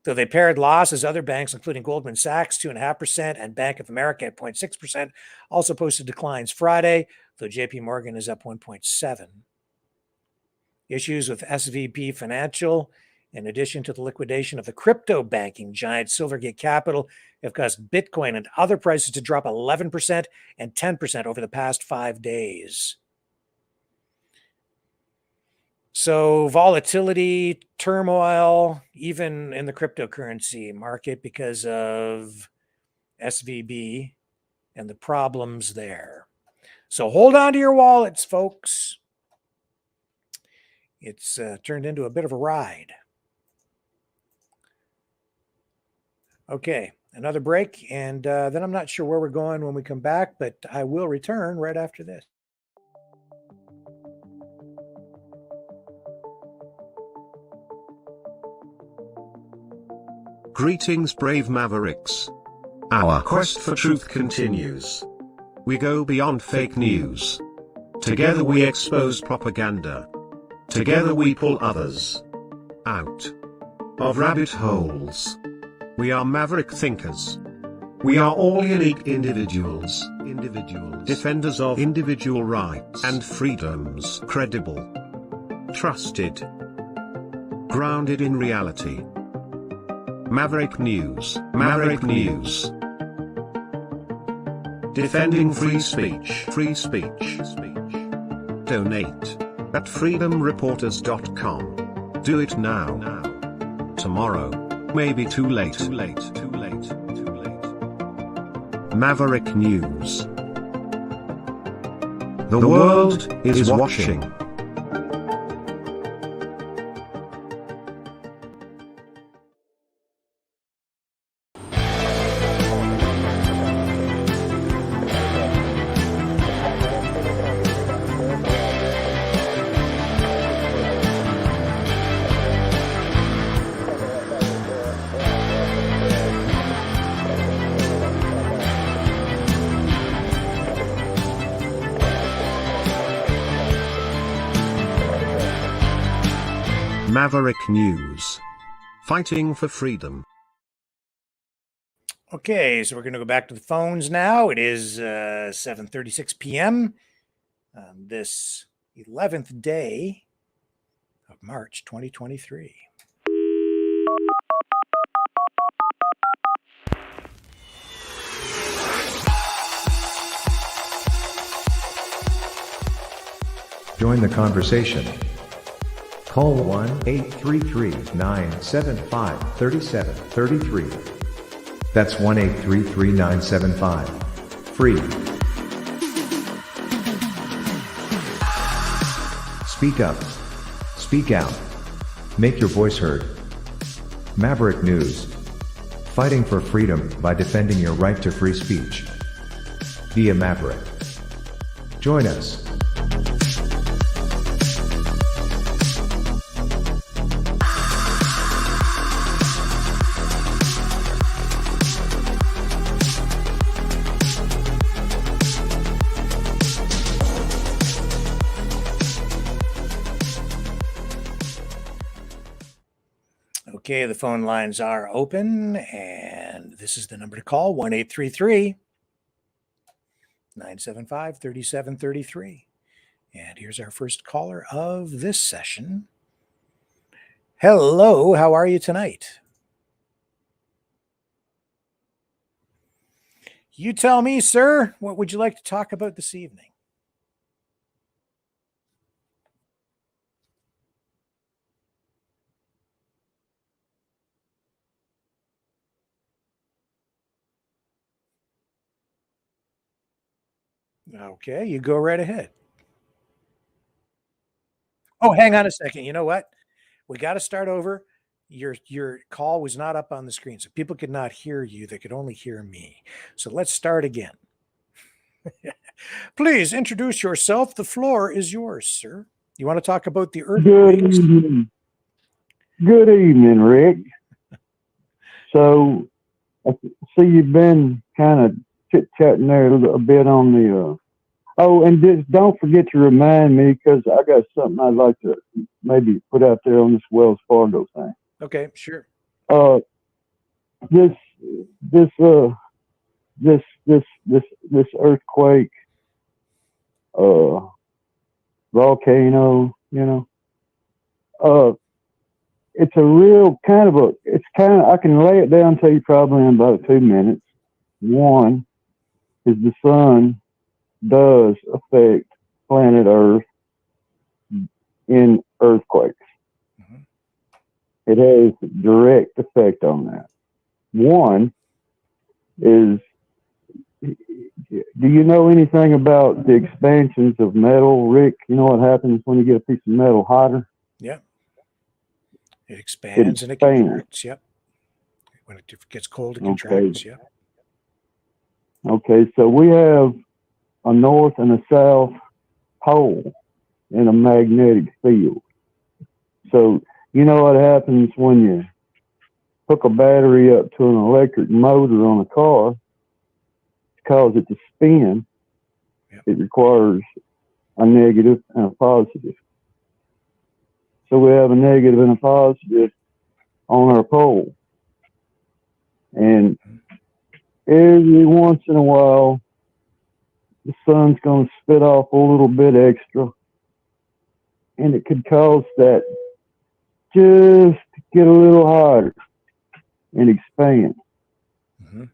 Though they paired losses, other banks, including Goldman Sachs, 2.5%, and Bank of America at 0.6%, also posted declines Friday, though JP Morgan is up 1.7%. Issues with SVB Financial, in addition to the liquidation of the crypto banking giant Silvergate Capital, have caused Bitcoin and other prices to drop 11% and 10% over the past 5 days. So volatility, turmoil, even in the cryptocurrency market because of SVB and the problems there. So hold on to your wallets, folks. It's turned into a bit of a ride. Okay, another break, and then I'm not sure where we're going when we come back, but I will return right after this. Greetings, brave Mavericks. Our quest for truth continues. We go beyond fake news. Together we expose propaganda. Together we pull others out of rabbit holes. We are maverick thinkers. We are all unique individuals. Defenders of individual rights and freedoms. Credible. Trusted. Grounded in reality. Maverick News. Maverick News. Defending free speech. Free speech. Donate at freedomreporters.com. Do it now. Tomorrow may be too late. Maverick News. The world is watching. Maverick News. Fighting for freedom. Okay, so we're going to go back to the phones now. It is 7:36 p.m. on this 11th day of March 2023. Join the conversation. Call 1-833-975-3733. That's 1-833-975. Free. Speak up. Speak out. Make your voice heard. Maverick News. Fighting for freedom by defending your right to free speech. Be a Maverick. Join us. Okay, the phone lines are open, and this is the number to call, 1-833-975-3733. And here's our first caller of this session. Hello, how are you tonight? You tell me, sir, what would you like to talk about this evening? Okay, you go right ahead. Oh, hang on a second. You know what? We got to start over. Your call was not up on the screen, so people could not hear you. They could only hear me. So let's start again. Please introduce yourself. The floor is yours, sir. You want to talk about the earthquakes? Good evening, Rick. So I see you've been kind of chit-chatting there a bit on the oh, and just don't forget to remind me, because I got something I'd like to maybe put out there on this Wells Fargo thing. Okay, sure. This earthquake, volcano, it's a real I can lay it down to you probably in about 2 minutes. One is the sun does affect planet Earth in earthquakes. Mm-hmm. It has a direct effect on that. One is, do you know anything about the expansions of metal, Rick? You know what happens when you get a piece of metal hotter? Yep. It expands and it contracts. Yep. When it gets cold, it contracts. Yep. Okay, so we have a north and a south pole in a magnetic field. So you know what happens when you hook a battery up to an electric motor on a car? To cause it to spin, it requires a negative and a positive. So we have a negative and a positive on our pole. And every once in a while, the sun's going to spit off a little bit extra, and it could cause that just to get a little hotter and expand. Mm-hmm.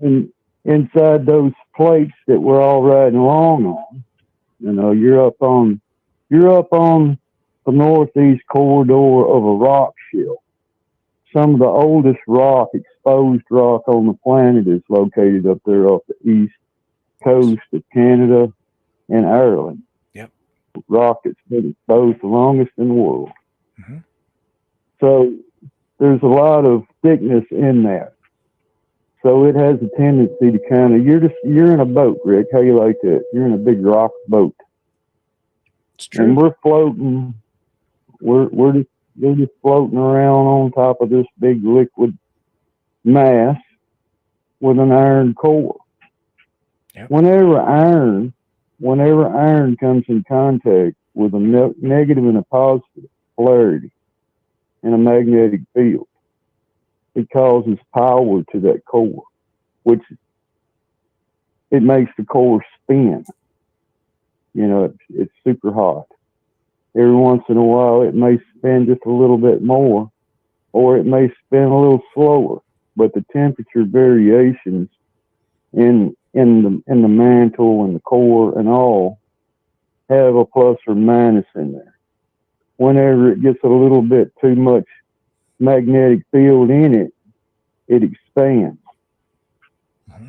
And inside those plates that we're all riding along on, you're up on the northeast corridor of a rock shelf. Some of the oldest exposed rock on the planet is located up there off the east coast of Canada and Ireland. Yep. Rock that's been exposed the longest in the world. Mm-hmm. So there's a lot of thickness in that. So it has a tendency to kind of, you're in a boat, Rick. How you like that? You're in a big rock boat. It's true. And we're floating. We're just floating around on top of this big liquid mass with an iron core. Yep. Whenever iron comes in contact with a negative and a positive polarity in a magnetic field, it causes power to that core, which it makes the core spin. It's super hot. Every once in a while, it may spin just a little bit more, or it may spin a little slower. But the temperature variations in the mantle and the core and all have a plus or minus in there. Whenever it gets a little bit too much magnetic field in it, it expands,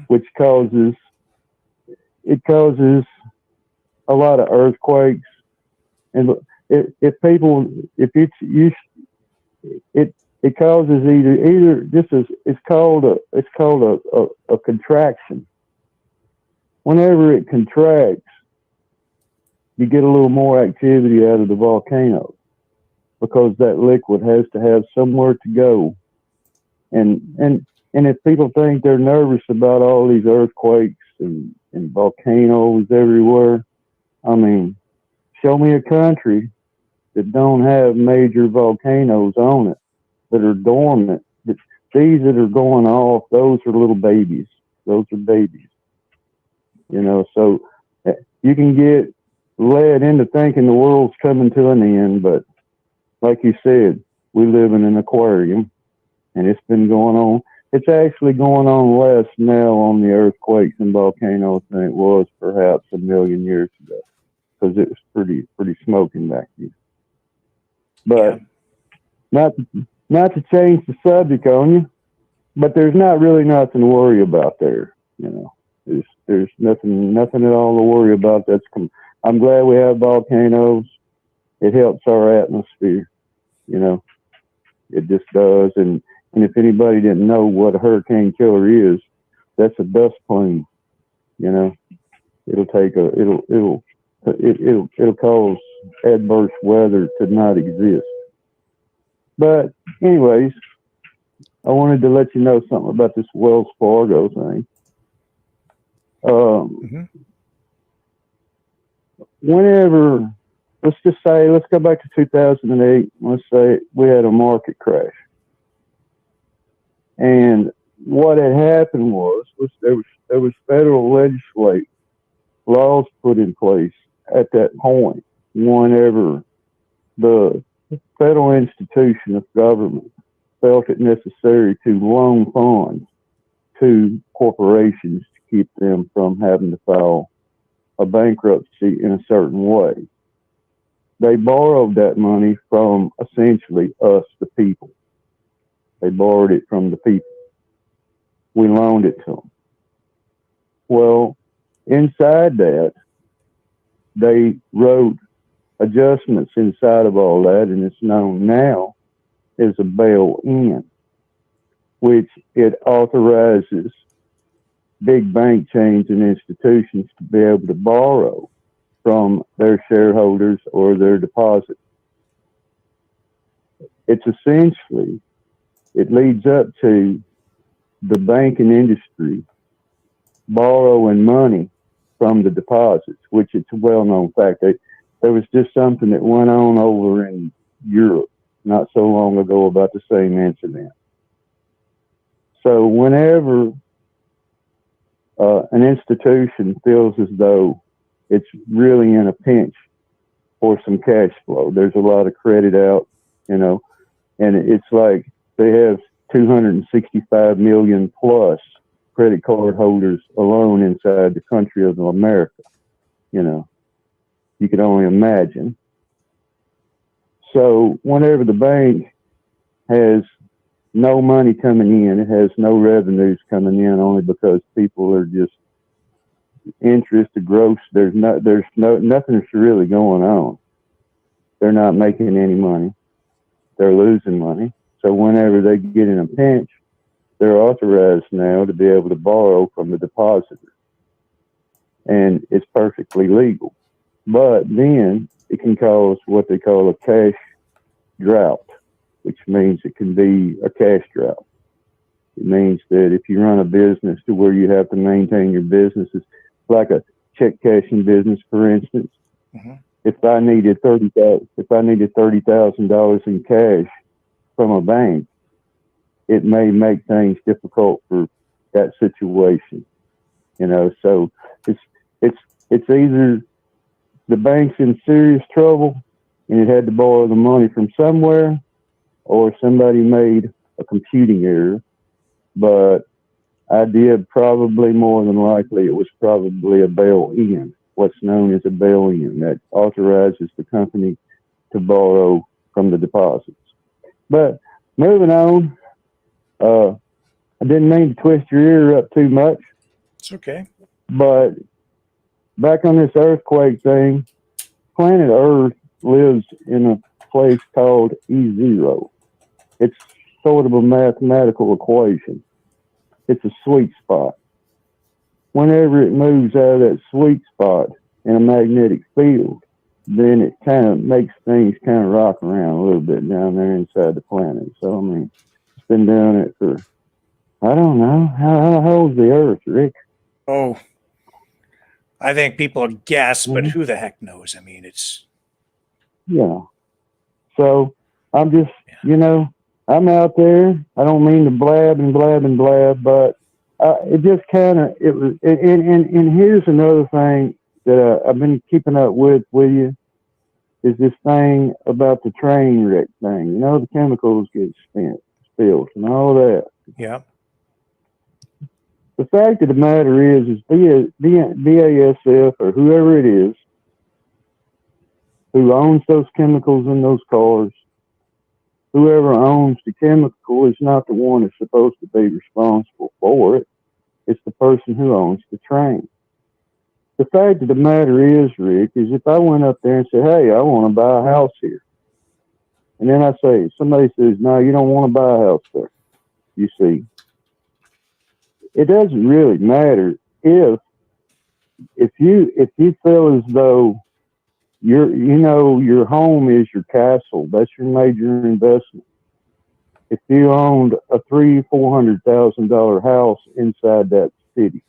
which causes a lot of earthquakes. And it causes either it's called a contraction. Whenever it contracts, you get a little more activity out of the volcano because that liquid has to have somewhere to go. And if people think they're nervous about all these earthquakes and volcanoes everywhere, I mean, show me a country that don't have major volcanoes on it that are dormant. These that are going off, those are little babies. Those are babies. So you can get led into thinking the world's coming to an end, but like you said, we live in an aquarium, and it's been going on. It's actually going on less now on the earthquakes and volcanoes than it was perhaps a million years ago, because it was pretty smoking back then. But not to change the subject on you, but there's not really nothing to worry about there. There's nothing at all to worry about. I'm glad we have volcanoes. It helps our atmosphere. It just does. And if anybody didn't know what a hurricane killer is, that's a dust plume. It'll cause adverse weather to not exist. But anyways, I wanted to let you know something about this Wells Fargo thing. Whenever, let's go back to 2008. Let's say we had a market crash. And what had happened was there was federal legislative laws put in place at that point whenever the federal institution of government felt it necessary to loan funds to corporations to keep them from having to file a bankruptcy in a certain way. They borrowed that money from essentially us, the people. They borrowed it from the people. We loaned it to them. Well, inside that, they wrote adjustments inside of all that, and it's known now as a bail-in, which it authorizes big bank chains and institutions to be able to borrow from their shareholders or their deposits. It's essentially, it leads up to the banking industry borrowing money from the deposits, which it's a well-known fact. There was just something that went on over in Europe not so long ago about the same incident. So whenever an institution feels as though it's really in a pinch for some cash flow, there's a lot of credit out, and it's like they have 265 million plus credit card holders alone inside the country of America. You could only imagine. So whenever the bank has no money coming in, it has no revenues coming in, only because people are just interested, gross. There's nothing's really going on. They're not making any money. They're losing money. So whenever they get in a pinch, they're authorized now to be able to borrow from the depositor. And it's perfectly legal. But then it can cause what they call a cash drought, which means it can be a cash drought. It means that if you run a business to where you have to maintain your business, it's like a check cashing business, for instance. If I needed $30,000 in cash from a bank, it may make things difficult for that situation. So it's either the bank's in serious trouble and it had to borrow the money from somewhere, or somebody made a computing error. But I did probably more than likely, it was probably a bail-in, what's known as a bail-in, that authorizes the company to borrow from the deposits. But moving on, I didn't mean to twist your ear up too much, It's okay. but back on this earthquake thing, planet Earth lives in a place called E0. It's sort of a mathematical equation. It's a sweet spot. Whenever it moves out of that sweet spot in a magnetic field, then it kind of makes things kind of rock around a little bit down there inside the planet. So, I mean, it's been doing it for, I don't know, how old's the Earth, Rick? Oh, I think people guess, but who the heck knows? I mean, it's... Yeah. So, I'm just, you know, I'm out there. I don't mean to blab and blab and blab, but it just kind of, it was, and here's another thing that I've been keeping up with you, is this thing about the train wreck thing. You know, the chemicals get spilled and all that. Yeah. The fact of the matter is BASF or whoever it is who owns those chemicals in those cars, whoever owns the chemical is not the one that's supposed to be responsible for it. It's the person who owns the train. The fact of the matter is, Rick, is if I went up there and said, hey, I want to buy a house here. And then I say, somebody says, no, you don't want to buy a house there. You see, it doesn't really matter if you feel as though your home is your castle. That's your major investment. If you owned a $300,000-$400,000 house inside that city,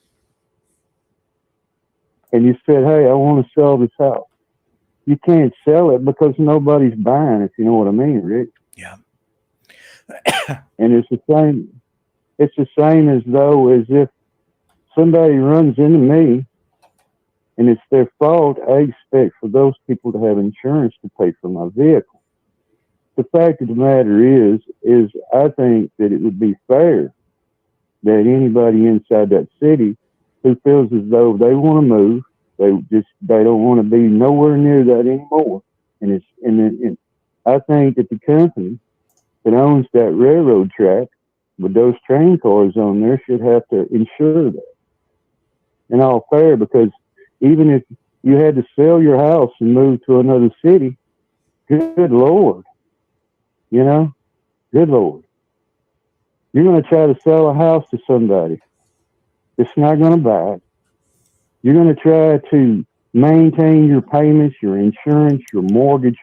and you said, hey, I want to sell this house, you can't sell it because nobody's buying, if you know what I mean, Rick. Yeah. And it's the same as though as if somebody runs into me and it's their fault, I expect for those people to have insurance to pay for my vehicle. The fact of the matter is I think that it would be fair that anybody inside that city who feels as though they want to move, they don't want to be nowhere near that anymore. And I think that the company that owns that railroad track with those train cars on there should have to insure that. And all fair, because even if you had to sell your house and move to another city, good Lord, good Lord. You're going to try to sell a house to somebody that's not going to buy it. You're going to try to maintain your payments, your insurance, your mortgage,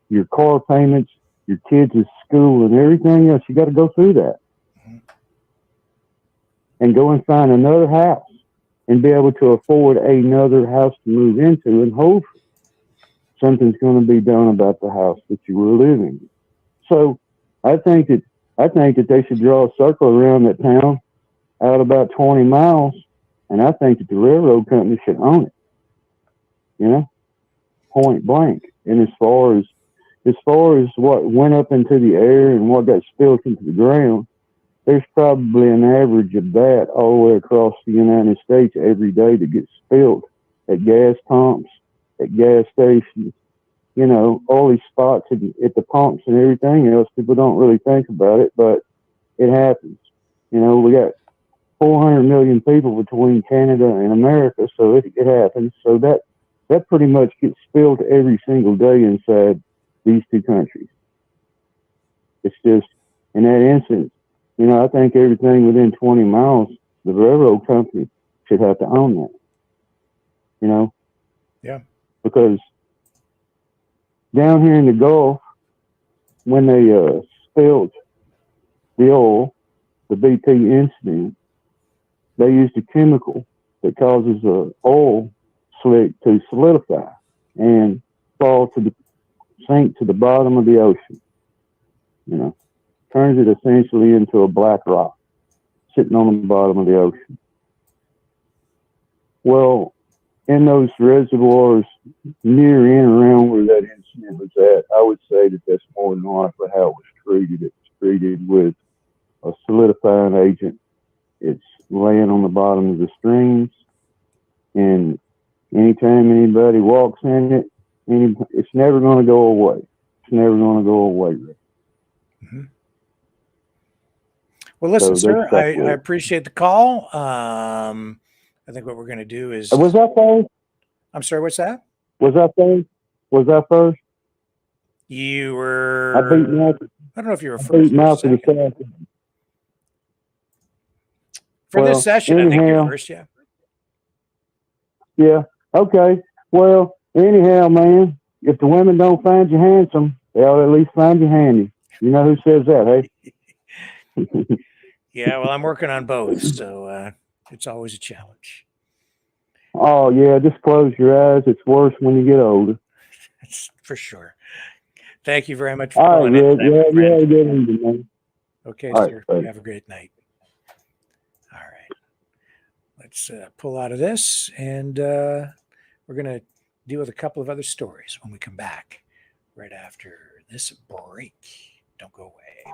your car payments, your kids' school, and everything else. You got to go through that. And go and find another house and be able to afford another house to move into, and hopefully something's going to be done about the house that you were living in. So I think that they should draw a circle around that town out about 20 miles, and I think that the railroad company should own it, point blank. And as far as what went up into the air and what got spilled into the ground, there's probably an average of that all the way across the United States every day that gets spilled at gas pumps, at gas stations, all these spots at the pumps and everything else. People don't really think about it, but it happens. We got 400 million people between Canada and America, so it happens. So that pretty much gets spilled every single day inside these two countries. It's just, in that instance, I think everything within 20 miles, the railroad company should have to own that, Yeah. Because down here in the Gulf, when they spilled the oil, the BP incident, they used a chemical that causes the oil slick to solidify and sink to the bottom of the ocean. Turns it essentially into a black rock sitting on the bottom of the ocean. Well, in those reservoirs near and around where that incident was at, I would say that that's more than likely how it was treated. It was treated with a solidifying agent. It's laying on the bottom of the streams, and anytime anybody walks in it, it's never going to go away. It's never going to go away. Mm-hmm. Well, listen, So they're sir, stuck I with it. appreciate the call. I think what we're going to do is. Was that first? I'm sorry, what's that? Was that first? Was that first? You I beat were. Mouth. I don't know if you were I first beat or Mouth of the second. South. For this Well, session, I think you're anyhow. first, yeah. Yeah. Okay. Well, anyhow, man, if the women don't find you handsome, they'll at least find you handy. You know who says that, hey? Yeah, well, I'm working on both, so it's always a challenge. Oh, yeah, just close your eyes. It's worse when you get older. That's for sure. Thank you very much for All calling right, in today, my friend. good evening, man. Okay, All right, sir. thanks. Have a great night. All right. Let's pull out of this, and we're going to deal with a couple of other stories when we come back right after this break. Don't go away.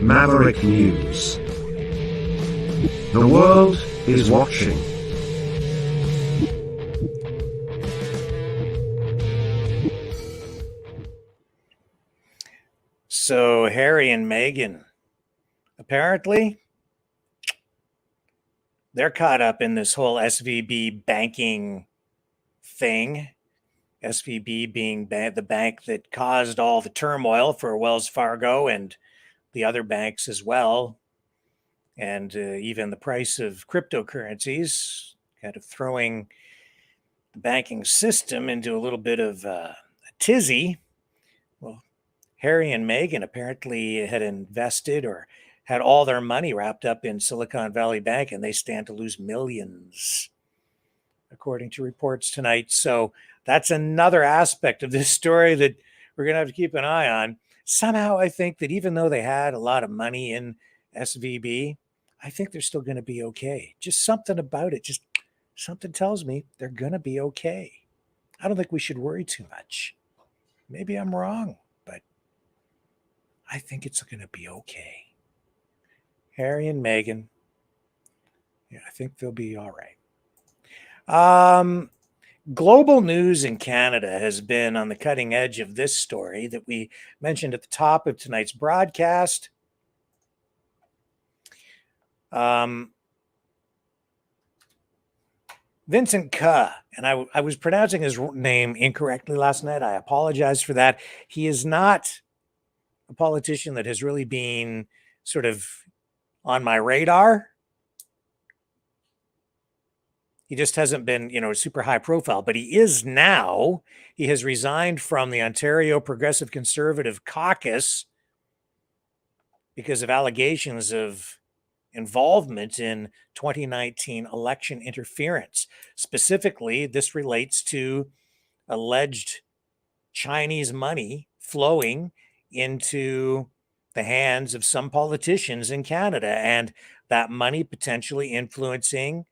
Maverick News. The world is watching. So, Harry and Meghan, apparently, they're caught up in this whole SVB banking thing. SVB being the bank that caused all the turmoil for Wells Fargo and the other banks as well. And even the price of cryptocurrencies, kind of throwing the banking system into a little bit of a tizzy. Well, Harry and Meghan apparently had invested or had all their money wrapped up in Silicon Valley Bank, and they stand to lose millions, according to reports tonight. So that's another aspect of this story that we're going to have to keep an eye on. Somehow I think that even though they had a lot of money in SVB, I think they're still going to be okay. Just something about it. Just something tells me they're going to be okay. I don't think we should worry too much. Maybe I'm wrong, but I think it's going to be okay. Harry and Meghan, yeah, I think they'll be all right. Global news in Canada has been on the cutting edge of this story that we mentioned at the top of tonight's broadcast. Vincent Ke, and I was pronouncing his name incorrectly last night. I apologize for that. He is not a politician that has really been sort of on my radar. He just hasn't been, super high profile, but he is now. He has resigned from the Ontario Progressive Conservative Caucus because of allegations of involvement in 2019 election interference. Specifically, this relates to alleged Chinese money flowing into the hands of some politicians in Canada, and that money potentially influencing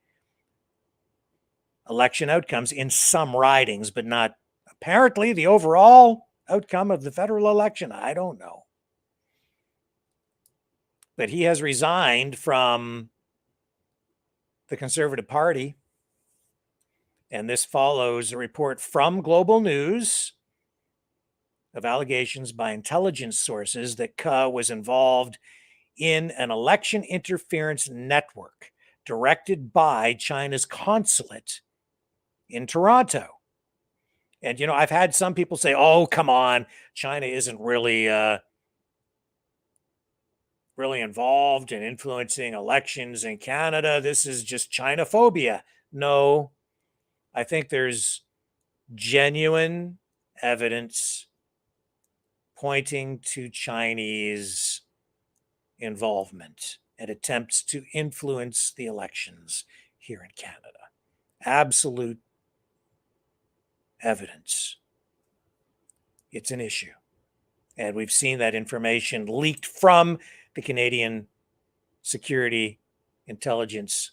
election outcomes in some ridings, but not apparently the overall outcome of the federal election. I don't know. But he has resigned from the Conservative Party. And this follows a report from Global News of allegations by intelligence sources that Ke was involved in an election interference network directed by China's consulate in Toronto. And, I've had some people say, oh, come on, China isn't really involved in influencing elections in Canada. This is just Chinophobia. No, I think there's genuine evidence pointing to Chinese involvement and attempts to influence the elections here in Canada. Absolute evidence. It's an issue. And we've seen that information leaked from the Canadian Security Intelligence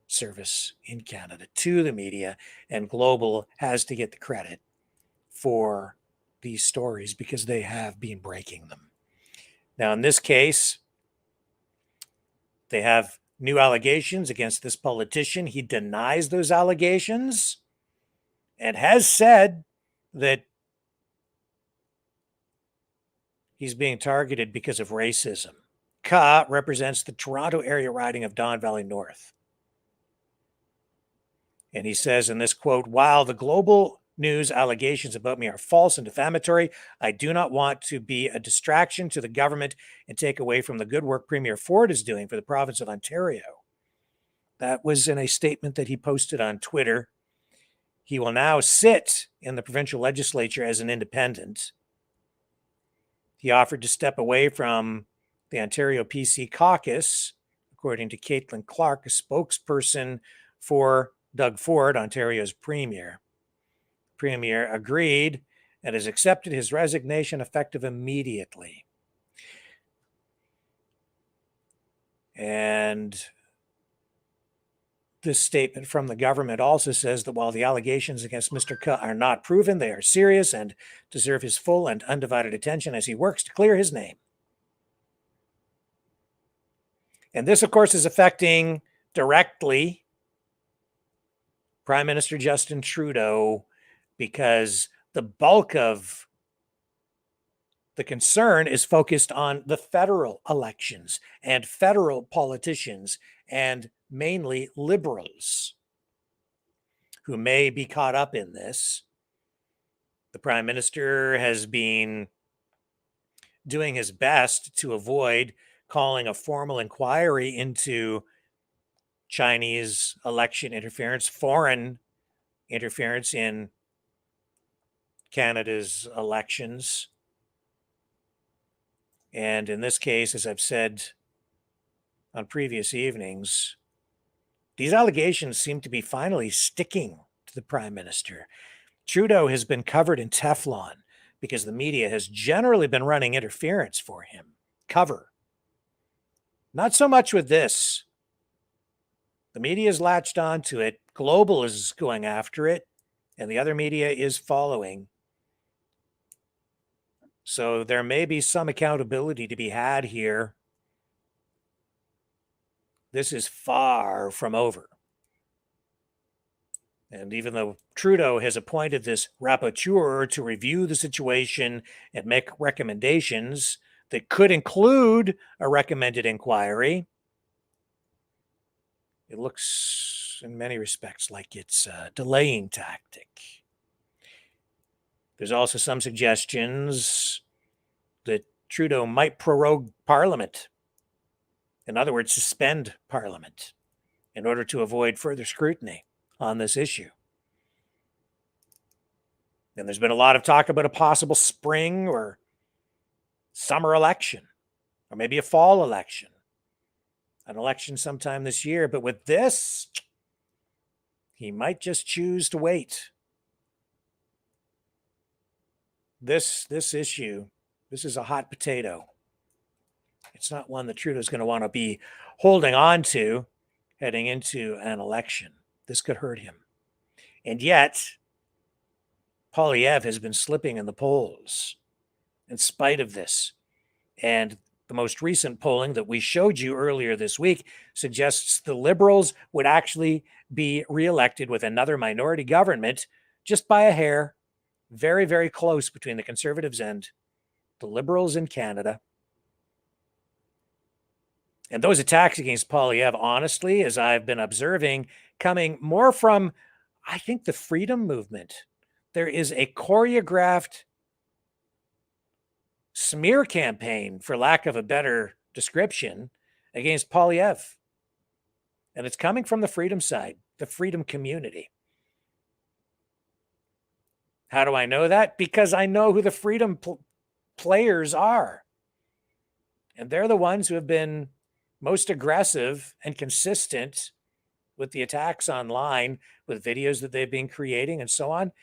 Service in Canada to the media, and Global has to get the credit for these stories because they have been breaking them. Now, in this case, they have new allegations against this politician. He denies those allegations and has said that he's being targeted because of racism. Ka represents the Toronto area riding of Don Valley North. And he says in this quote, "While the Global News allegations about me are false and defamatory, I do not want to be a distraction to the government and take away from the good work Premier Ford is doing for the province of Ontario." That was in a statement that he posted on Twitter. He will now sit in the provincial legislature as an independent. He offered to step away from the Ontario PC caucus, according to Caitlin Clark, a spokesperson for Doug Ford, Ontario's premier. Premier agreed and has accepted his resignation effective immediately. And this statement from the government also says that while the allegations against Mr. Ka are not proven, they are serious and deserve his full and undivided attention as he works to clear his name. And this, of course, is affecting directly Prime Minister Justin Trudeau, because the bulk of the concern is focused on the federal elections and federal politicians, and mainly Liberals who may be caught up in this. The Prime Minister has been doing his best to avoid calling a formal inquiry into Chinese election interference, foreign interference in Canada's elections. And in this case, as I've said on previous evenings, these allegations seem to be finally sticking to the Prime Minister. Trudeau has been covered in Teflon because the media has generally been running interference for him. Cover. Not so much with this. The media has latched onto it. Global is going after it, and the other media is following. So there may be some accountability to be had here. This is far from over. And even though Trudeau has appointed this rapporteur to review the situation and make recommendations that could include a recommended inquiry, it looks in many respects like it's a delaying tactic. There's also some suggestions that Trudeau might prorogue Parliament. In other words, suspend Parliament in order to avoid further scrutiny on this issue. And there's been a lot of talk about a possible spring or summer election, or maybe a fall election, an election sometime this year. But with this, he might just choose to wait. This issue, this is a hot potato. It's not one that Trudeau's going to want to be holding on to heading into an election. This could hurt him. And yet, Poilievre has been slipping in the polls in spite of this. And the most recent polling that we showed you earlier this week suggests the Liberals would actually be reelected with another minority government just by a hair, very, very close between the Conservatives and the Liberals in Canada. And those attacks against Poilievre, honestly, as I've been observing, coming more from, I think, the freedom movement. There is a choreographed smear campaign, for lack of a better description, against Poilievre. And it's coming from the freedom side, the freedom community. How do I know that? Because I know who the freedom players are. And they're the ones who have been most aggressive and consistent with the attacks online, with videos that they've been creating and so on.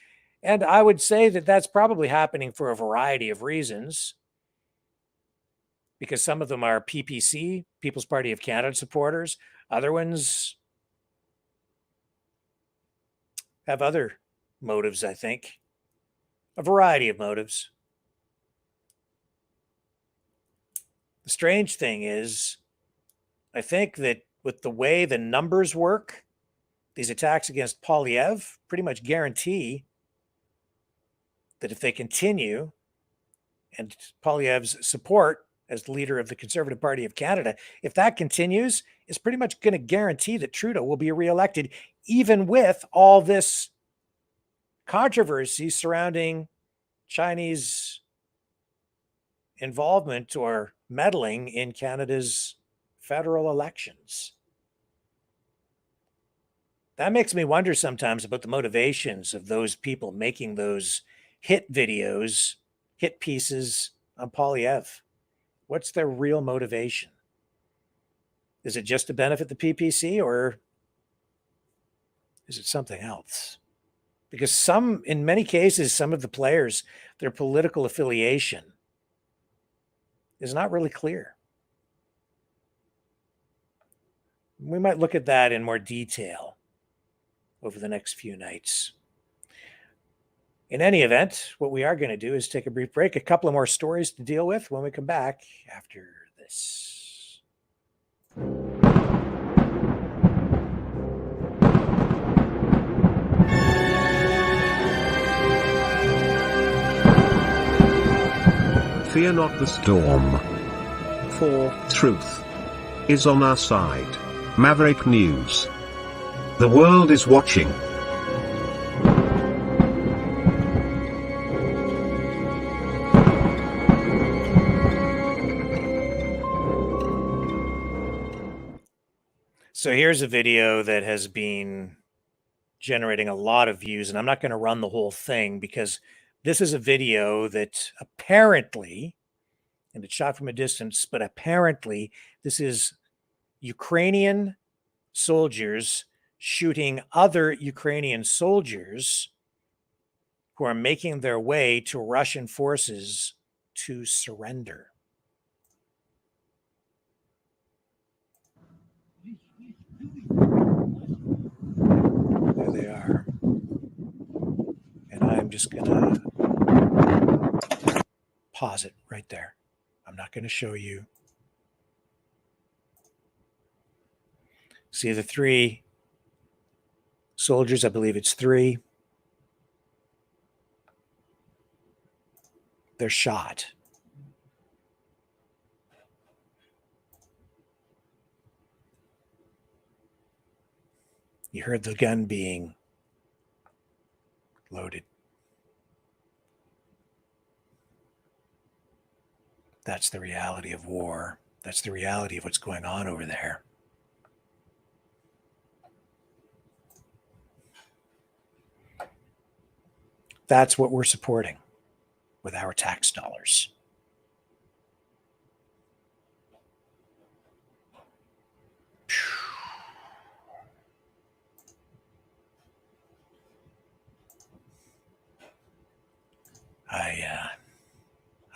And I would say that that's probably happening for a variety of reasons, because some of them are PPC, People's Party of Canada supporters. Other ones have other motives, I think. A variety of motives. The strange thing is, I think that with the way the numbers work, these attacks against Poilievre pretty much guarantee that if they continue, and Poilievre's support as the leader of the Conservative Party of Canada, if that continues, it's pretty much going to guarantee that Trudeau will be reelected, even with all this controversy surrounding Chinese involvement or meddling in Canada's federal elections. That makes me wonder sometimes about the motivations of those people making those hit videos, hit pieces on Poilievre. What's their real motivation? Is it just to benefit the PPC, or is it something else? Because in many cases, some of the players, their political affiliation is not really clear. We might look at that in more detail over the next few nights. In any event, what we are going to do is take a brief break, a couple of more stories to deal with when we come back after this. Fear not the storm, for truth is on our side. Maverick News. The world is watching. So here's a video that has been generating a lot of views, and I'm not going to run the whole thing because this is a video that apparently, and it's shot from a distance, but apparently this is Ukrainian soldiers shooting other Ukrainian soldiers who are making their way to Russian forces to surrender. There they are. And I'm just going to pause it right there. I'm not going to show you. See the three soldiers, I believe it's three. They're shot. You heard the gun being loaded. That's the reality of war. That's the reality of what's going on over there. That's what we're supporting with our tax dollars.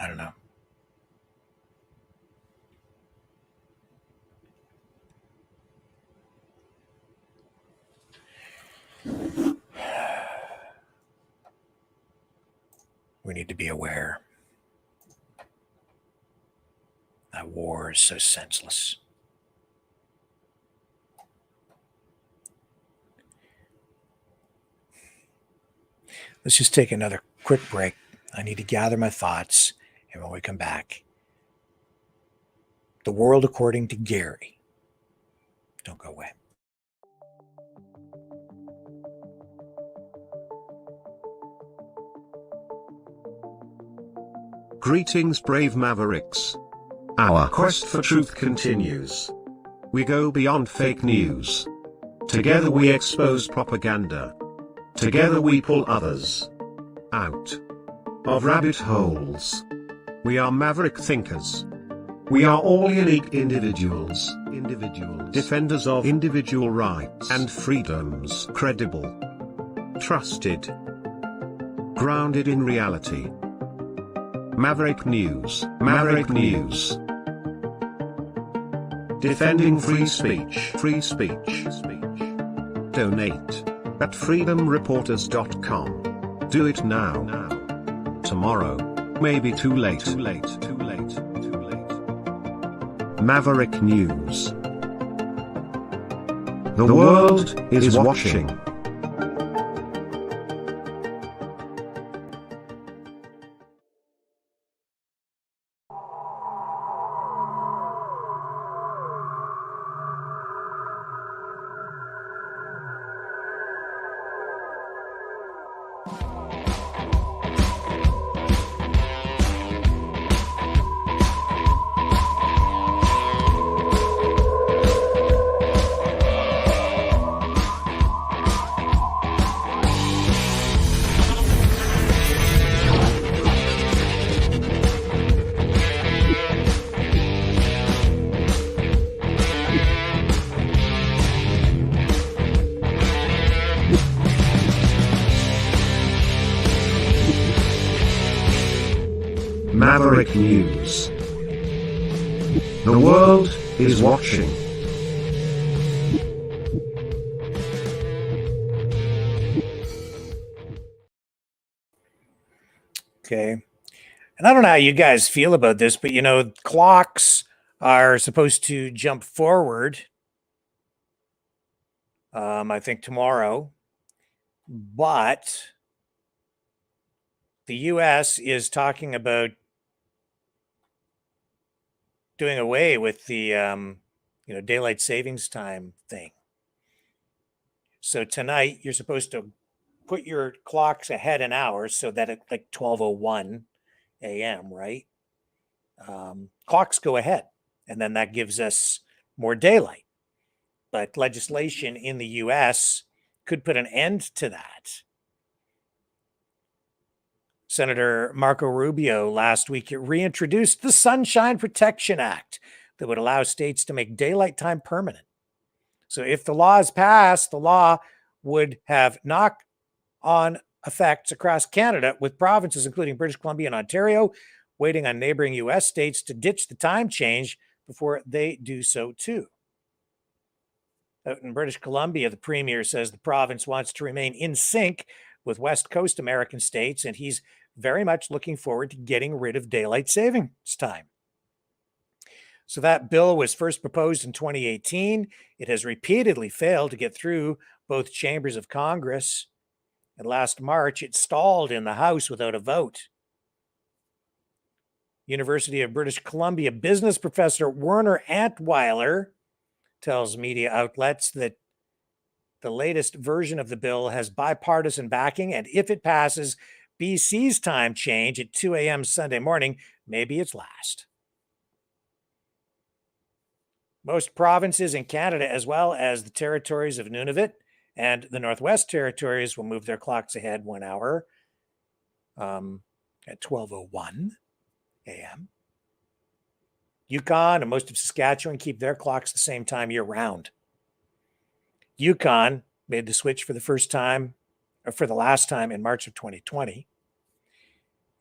I don't know. We need to be aware that war is so senseless. Let's just take another quick break. I need to gather my thoughts, and when we come back, the world according to Gary. Don't go away. Greetings, brave Mavericks. Our quest for truth continues. We go beyond fake news. Together we expose propaganda. Together we pull others out of rabbit holes. We are maverick thinkers. We are all unique individuals individuals, defenders of individual rights and freedoms, credible, trusted, grounded in reality. Maverick News, Maverick News. Defending free speech, free speech. Donate at freedomreporters.com. Do it now. Tomorrow may be too late. Too late. Too late. Too late. Maverick News. The world is watching. Maverick News. The world is watching. Okay. And I don't know how you guys feel about this, but clocks are supposed to jump forward. I think tomorrow, but the U.S. is talking about doing away with the daylight savings time thing. So tonight you're supposed to put your clocks ahead an hour so that at like 12:01 a.m., right? Clocks go ahead, and then that gives us more daylight. But legislation in the U.S. could put an end to that. Senator Marco Rubio last week reintroduced the Sunshine Protection Act that would allow states to make daylight time permanent. So if the law is passed, the law would have knock-on effects across Canada, with provinces including British Columbia and Ontario waiting on neighboring U.S. states to ditch the time change before they do so too. Out in British Columbia, the premier says the province wants to remain in sync with West Coast American states, and he's very much looking forward to getting rid of daylight savings time. So that bill was first proposed in 2018. It has repeatedly failed to get through both chambers of Congress. And last March, it stalled in the House without a vote. University of British Columbia business professor Werner Antweiler tells media outlets that the latest version of the bill has bipartisan backing, and if it passes, BC's time change at 2 a.m. Sunday morning may be its last. Most provinces in Canada, as well as the territories of Nunavut and the Northwest Territories, will move their clocks ahead 1 hour at 12:01 a.m. Yukon and most of Saskatchewan keep their clocks the same time year-round. Yukon made the switch for the first time, or for the last time, in March of 2020.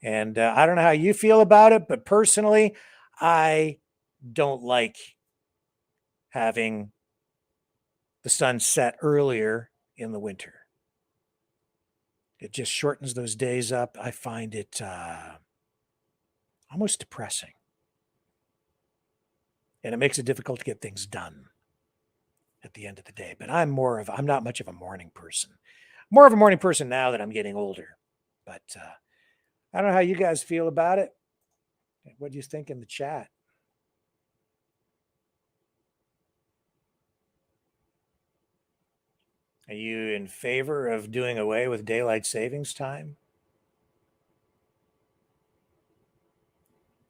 And I don't know how you feel about it, but personally, I don't like having the sun set earlier in the winter. It just shortens those days up. I find it almost depressing. And it makes it difficult to get things done at the end of the day. But I'm not much of a morning person. More of a morning person now that I'm getting older. But I don't know how you guys feel about it. What do you think in the chat? Are you in favor of doing away with daylight savings time?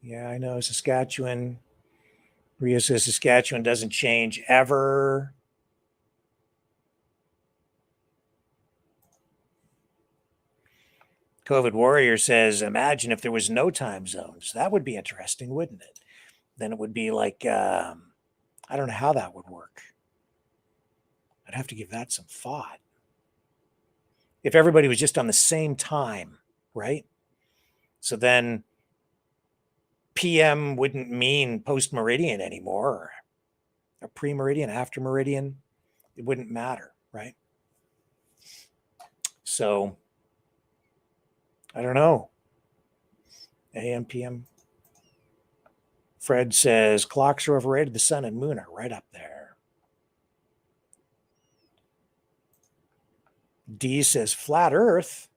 Yeah, I know Saskatchewan. Ria says Saskatchewan doesn't change ever. COVID Warrior says, imagine if there was no time zones. That would be interesting, wouldn't it? Then it would be like I don't know how that would work. I'd have to give that some thought. If everybody was just on the same time, right? So then PM wouldn't mean post-meridian anymore, or pre-meridian, after meridian. It wouldn't matter, right? So I don't know. AM, PM. Fred says clocks are overrated. The sun and moon are right up there. D says flat earth.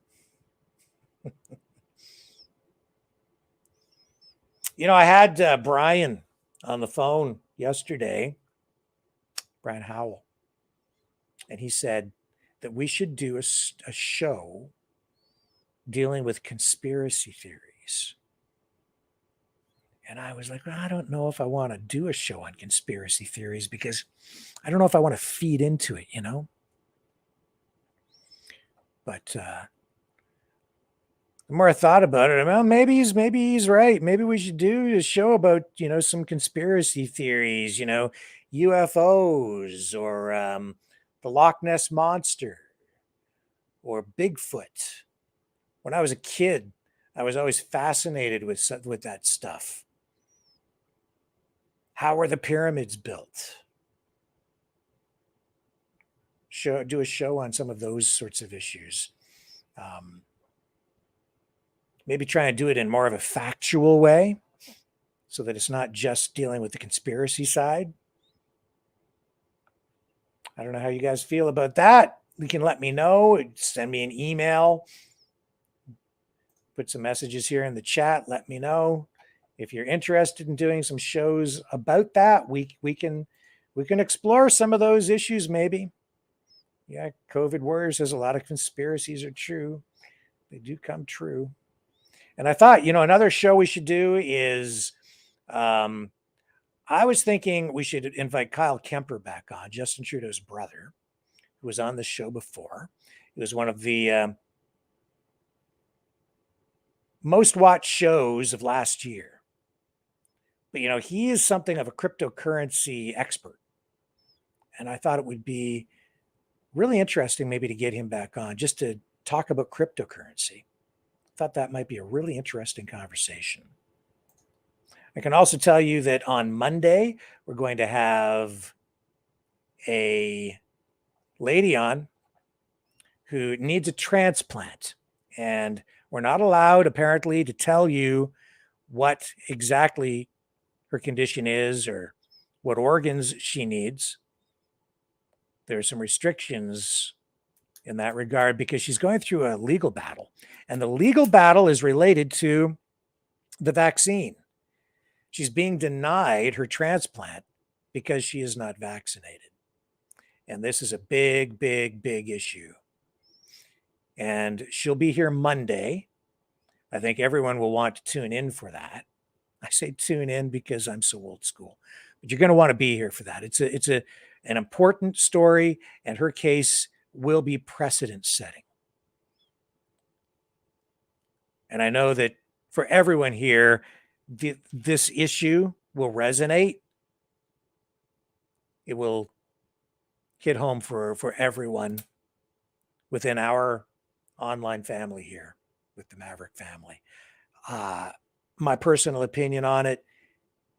You know, I had Brian on the phone yesterday, Brian Howell, and he said that we should do a show dealing with conspiracy theories. And I was like, well, I don't know if I want to do a show on conspiracy theories because I don't know if I want to feed into it, you know? But the more I thought about it, well, maybe he's right. Maybe we should do a show about, you know, some conspiracy theories, you know, UFOs or the Loch Ness Monster or Bigfoot. When I was a kid, I was always fascinated with that stuff. How were the pyramids built? Do a show on some of those sorts of issues. Maybe try and do it in more of a factual way so that it's not just dealing with the conspiracy side. I don't know how you guys feel about that. You can let me know. Send me an email. Put some messages here in the chat. Let me know. If you're interested in doing some shows about that, we can explore some of those issues maybe. Yeah, COVID Warrior says a lot of conspiracies are true. They do come true. And I thought, you know, another show we should do is, I was thinking we should invite Kyle Kemper back on, Justin Trudeau's brother, who was on the show before. He was one of the most watched shows of last year. But, you know, he is something of a cryptocurrency expert. And I thought it would be really interesting maybe to get him back on just to talk about cryptocurrency. Thought that might be a really interesting conversation. I can also tell you that on Monday, we're going to have a lady on who needs a transplant. And we're not allowed, apparently, to tell you what exactly her condition is or what organs she needs. There are some restrictions in that regard because she's going through a legal battle. And the legal battle is related to the vaccine. She's being denied her transplant because she is not vaccinated. And this is a big, big, big issue. And she'll be here Monday. I think everyone will want to tune in for that. I say tune in because I'm so old school. But you're going to want to be here for that. It's an important story, and her case will be precedent setting. And I know that for everyone here, this issue will resonate. It will hit home for everyone within our online family here with the Maverick family. My personal opinion on it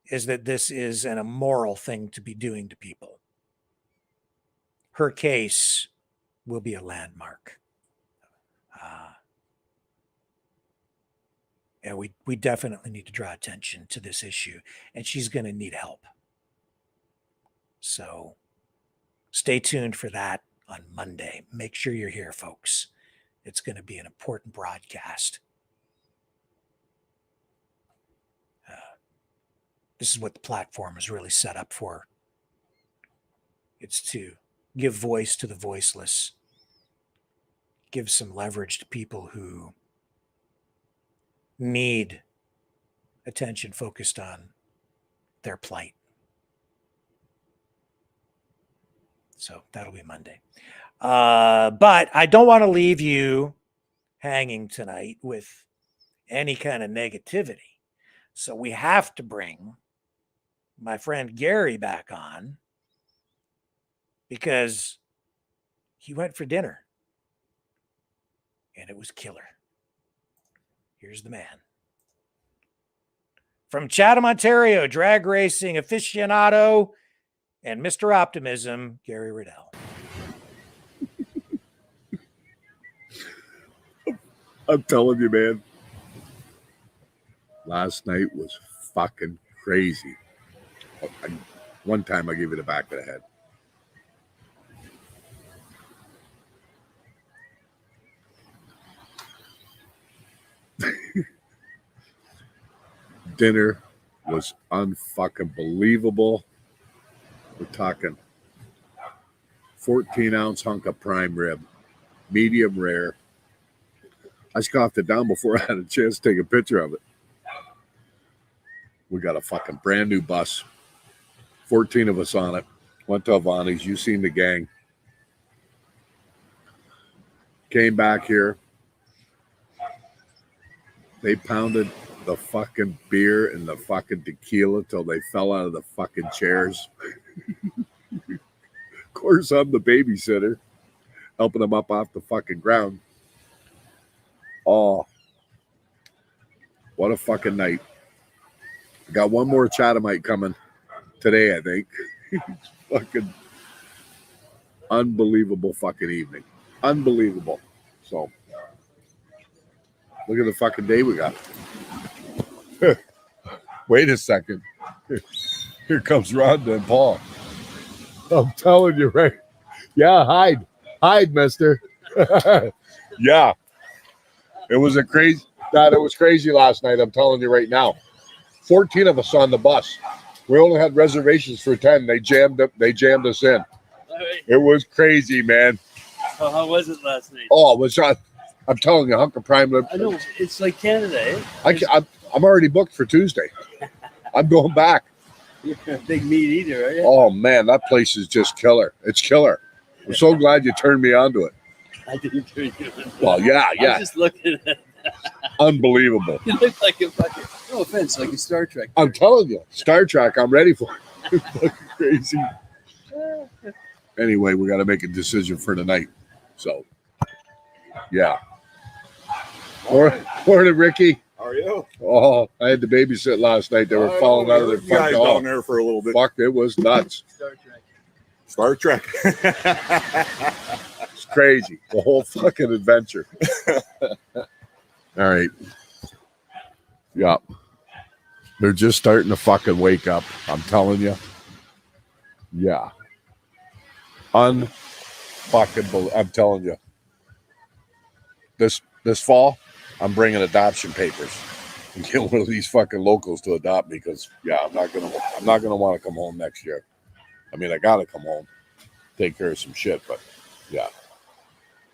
is that this is an immoral thing to be doing to people. Her case will be a landmark. And we definitely need to draw attention to this issue, and she's going to need help. So stay tuned for that on Monday. Make sure you're here, folks. It's going to be an important broadcast. This is what the platform is really set up for. It's to give voice to the voiceless, give some leverage to people who need attention focused on their plight. So that'll be Monday. But I don't want to leave you hanging tonight with any kind of negativity. So we have to bring my friend Gary back on because he went for dinner and it was killer. Here's the man. From Chatham, Ontario, drag racing aficionado and Mr. Optimism, Gary Riddell. I'm telling you, man. Last night was fucking crazy. One time I gave it a back of the head. Dinner was unfucking believable. We're talking 14-ounce hunk of prime rib, medium rare. I scoffed it down before I had a chance to take a picture of it. We got a fucking brand new bus. 14 of us on it. Went to Avani's. You seen the gang. Came back here. They pounded the fucking beer and the fucking tequila till they fell out of the fucking chairs. Of course, I'm the babysitter, helping them up off the fucking ground. Oh, what a fucking night. Got one more Chathamite coming today, I think. Fucking unbelievable fucking evening. Unbelievable. So, look at the fucking day we got. Wait a second. Here comes Rhonda and Paul. I'm telling you, right? Yeah, hide, mister. Yeah. It was it was crazy last night. I'm telling you right now. 14 of us on the bus. We only had reservations for 10. They jammed us in. It was crazy, man. So how was it last night? Oh, it was I'm telling you, hunk of prime rib. I know it's like Canada, eh? I'm already booked for Tuesday. I'm going back. You're a big meat eater, right? Oh man, that place is just killer. It's killer. I'm so glad you turned me on to it. I didn't turn you on. Well, yeah. I'm just looking at it. Unbelievable. You look like a fucking, no offense, like a Star Trek. I'm telling you, Star Trek, I'm ready for it. Fucking crazy. Anyway, we got to make a decision for tonight. So, yeah. Morning, Ricky. How are you? Oh, I had to babysit last night. They were falling out of their guys fucking down there for a little bit. Fuck, it was nuts. Star Trek. It's crazy. The whole fucking adventure. All right. Yeah. They're just starting to fucking wake up. I'm telling you. Yeah. I'm telling you. This fall, I'm bringing adoption papers and get one of these fucking locals to adopt me because I'm not gonna want to come home next year. I mean, I gotta come home, take care of some shit, but yeah.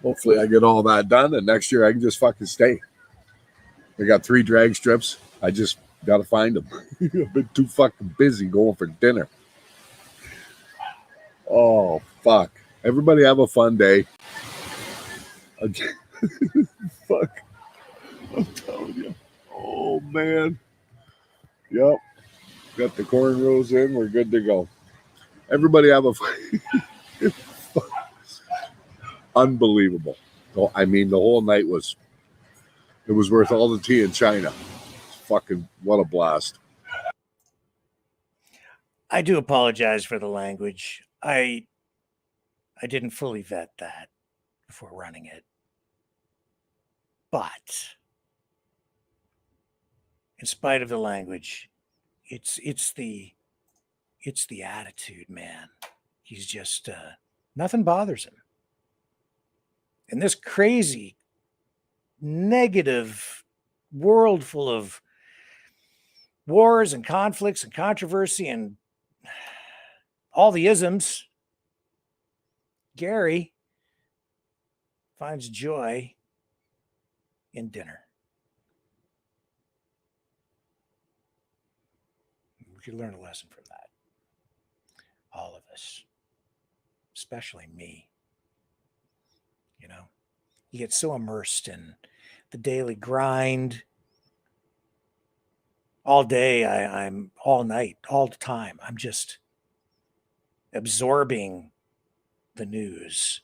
Hopefully I get all that done and next year I can just fucking stay. I got 3 drag strips. I just gotta find them. I've been too fucking busy going for dinner. Oh fuck. Everybody have a fun day. Okay. Fuck. I'm telling you. Oh man. Yep. Got the cornrows in. We're good to go. Everybody have a unbelievable. I mean, the whole night was worth all the tea in China. Fucking what a blast. I do apologize for the language. I didn't fully vet that before running it. But in spite of the language, it's the attitude, man. He's just nothing bothers him. In this crazy, negative world full of wars and conflicts and controversy and all the isms, Gary finds joy in dinner. We could learn a lesson from that. All of us, especially me. You know, you get so immersed in the daily grind all day, I'm all night, all the time. I'm just absorbing the news.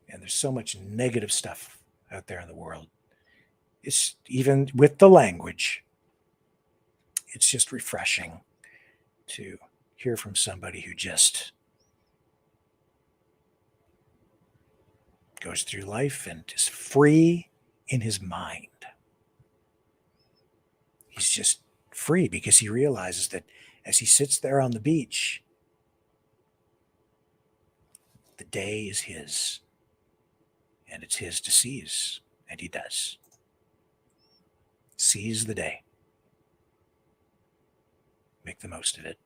And there's so much negative stuff out there in the world. It's even with the language, it's just refreshing to hear from somebody who just goes through life and is free in his mind. He's just free because he realizes that as he sits there on the beach, the day is his, and it's his to seize, and he does. Seize the day. Make the most of it.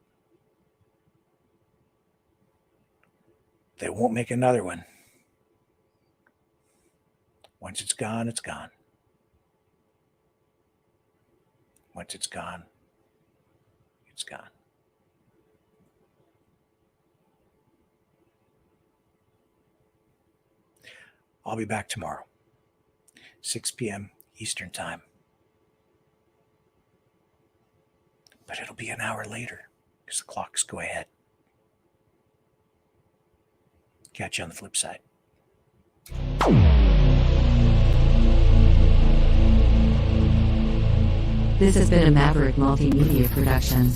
They won't make another one. Once it's gone, it's gone. Once it's gone, it's gone. I'll be back tomorrow, 6 p.m. Eastern Time. But it'll be an hour later because the clocks go ahead. Catch you on the flip side. This has been a Maverick Multimedia production.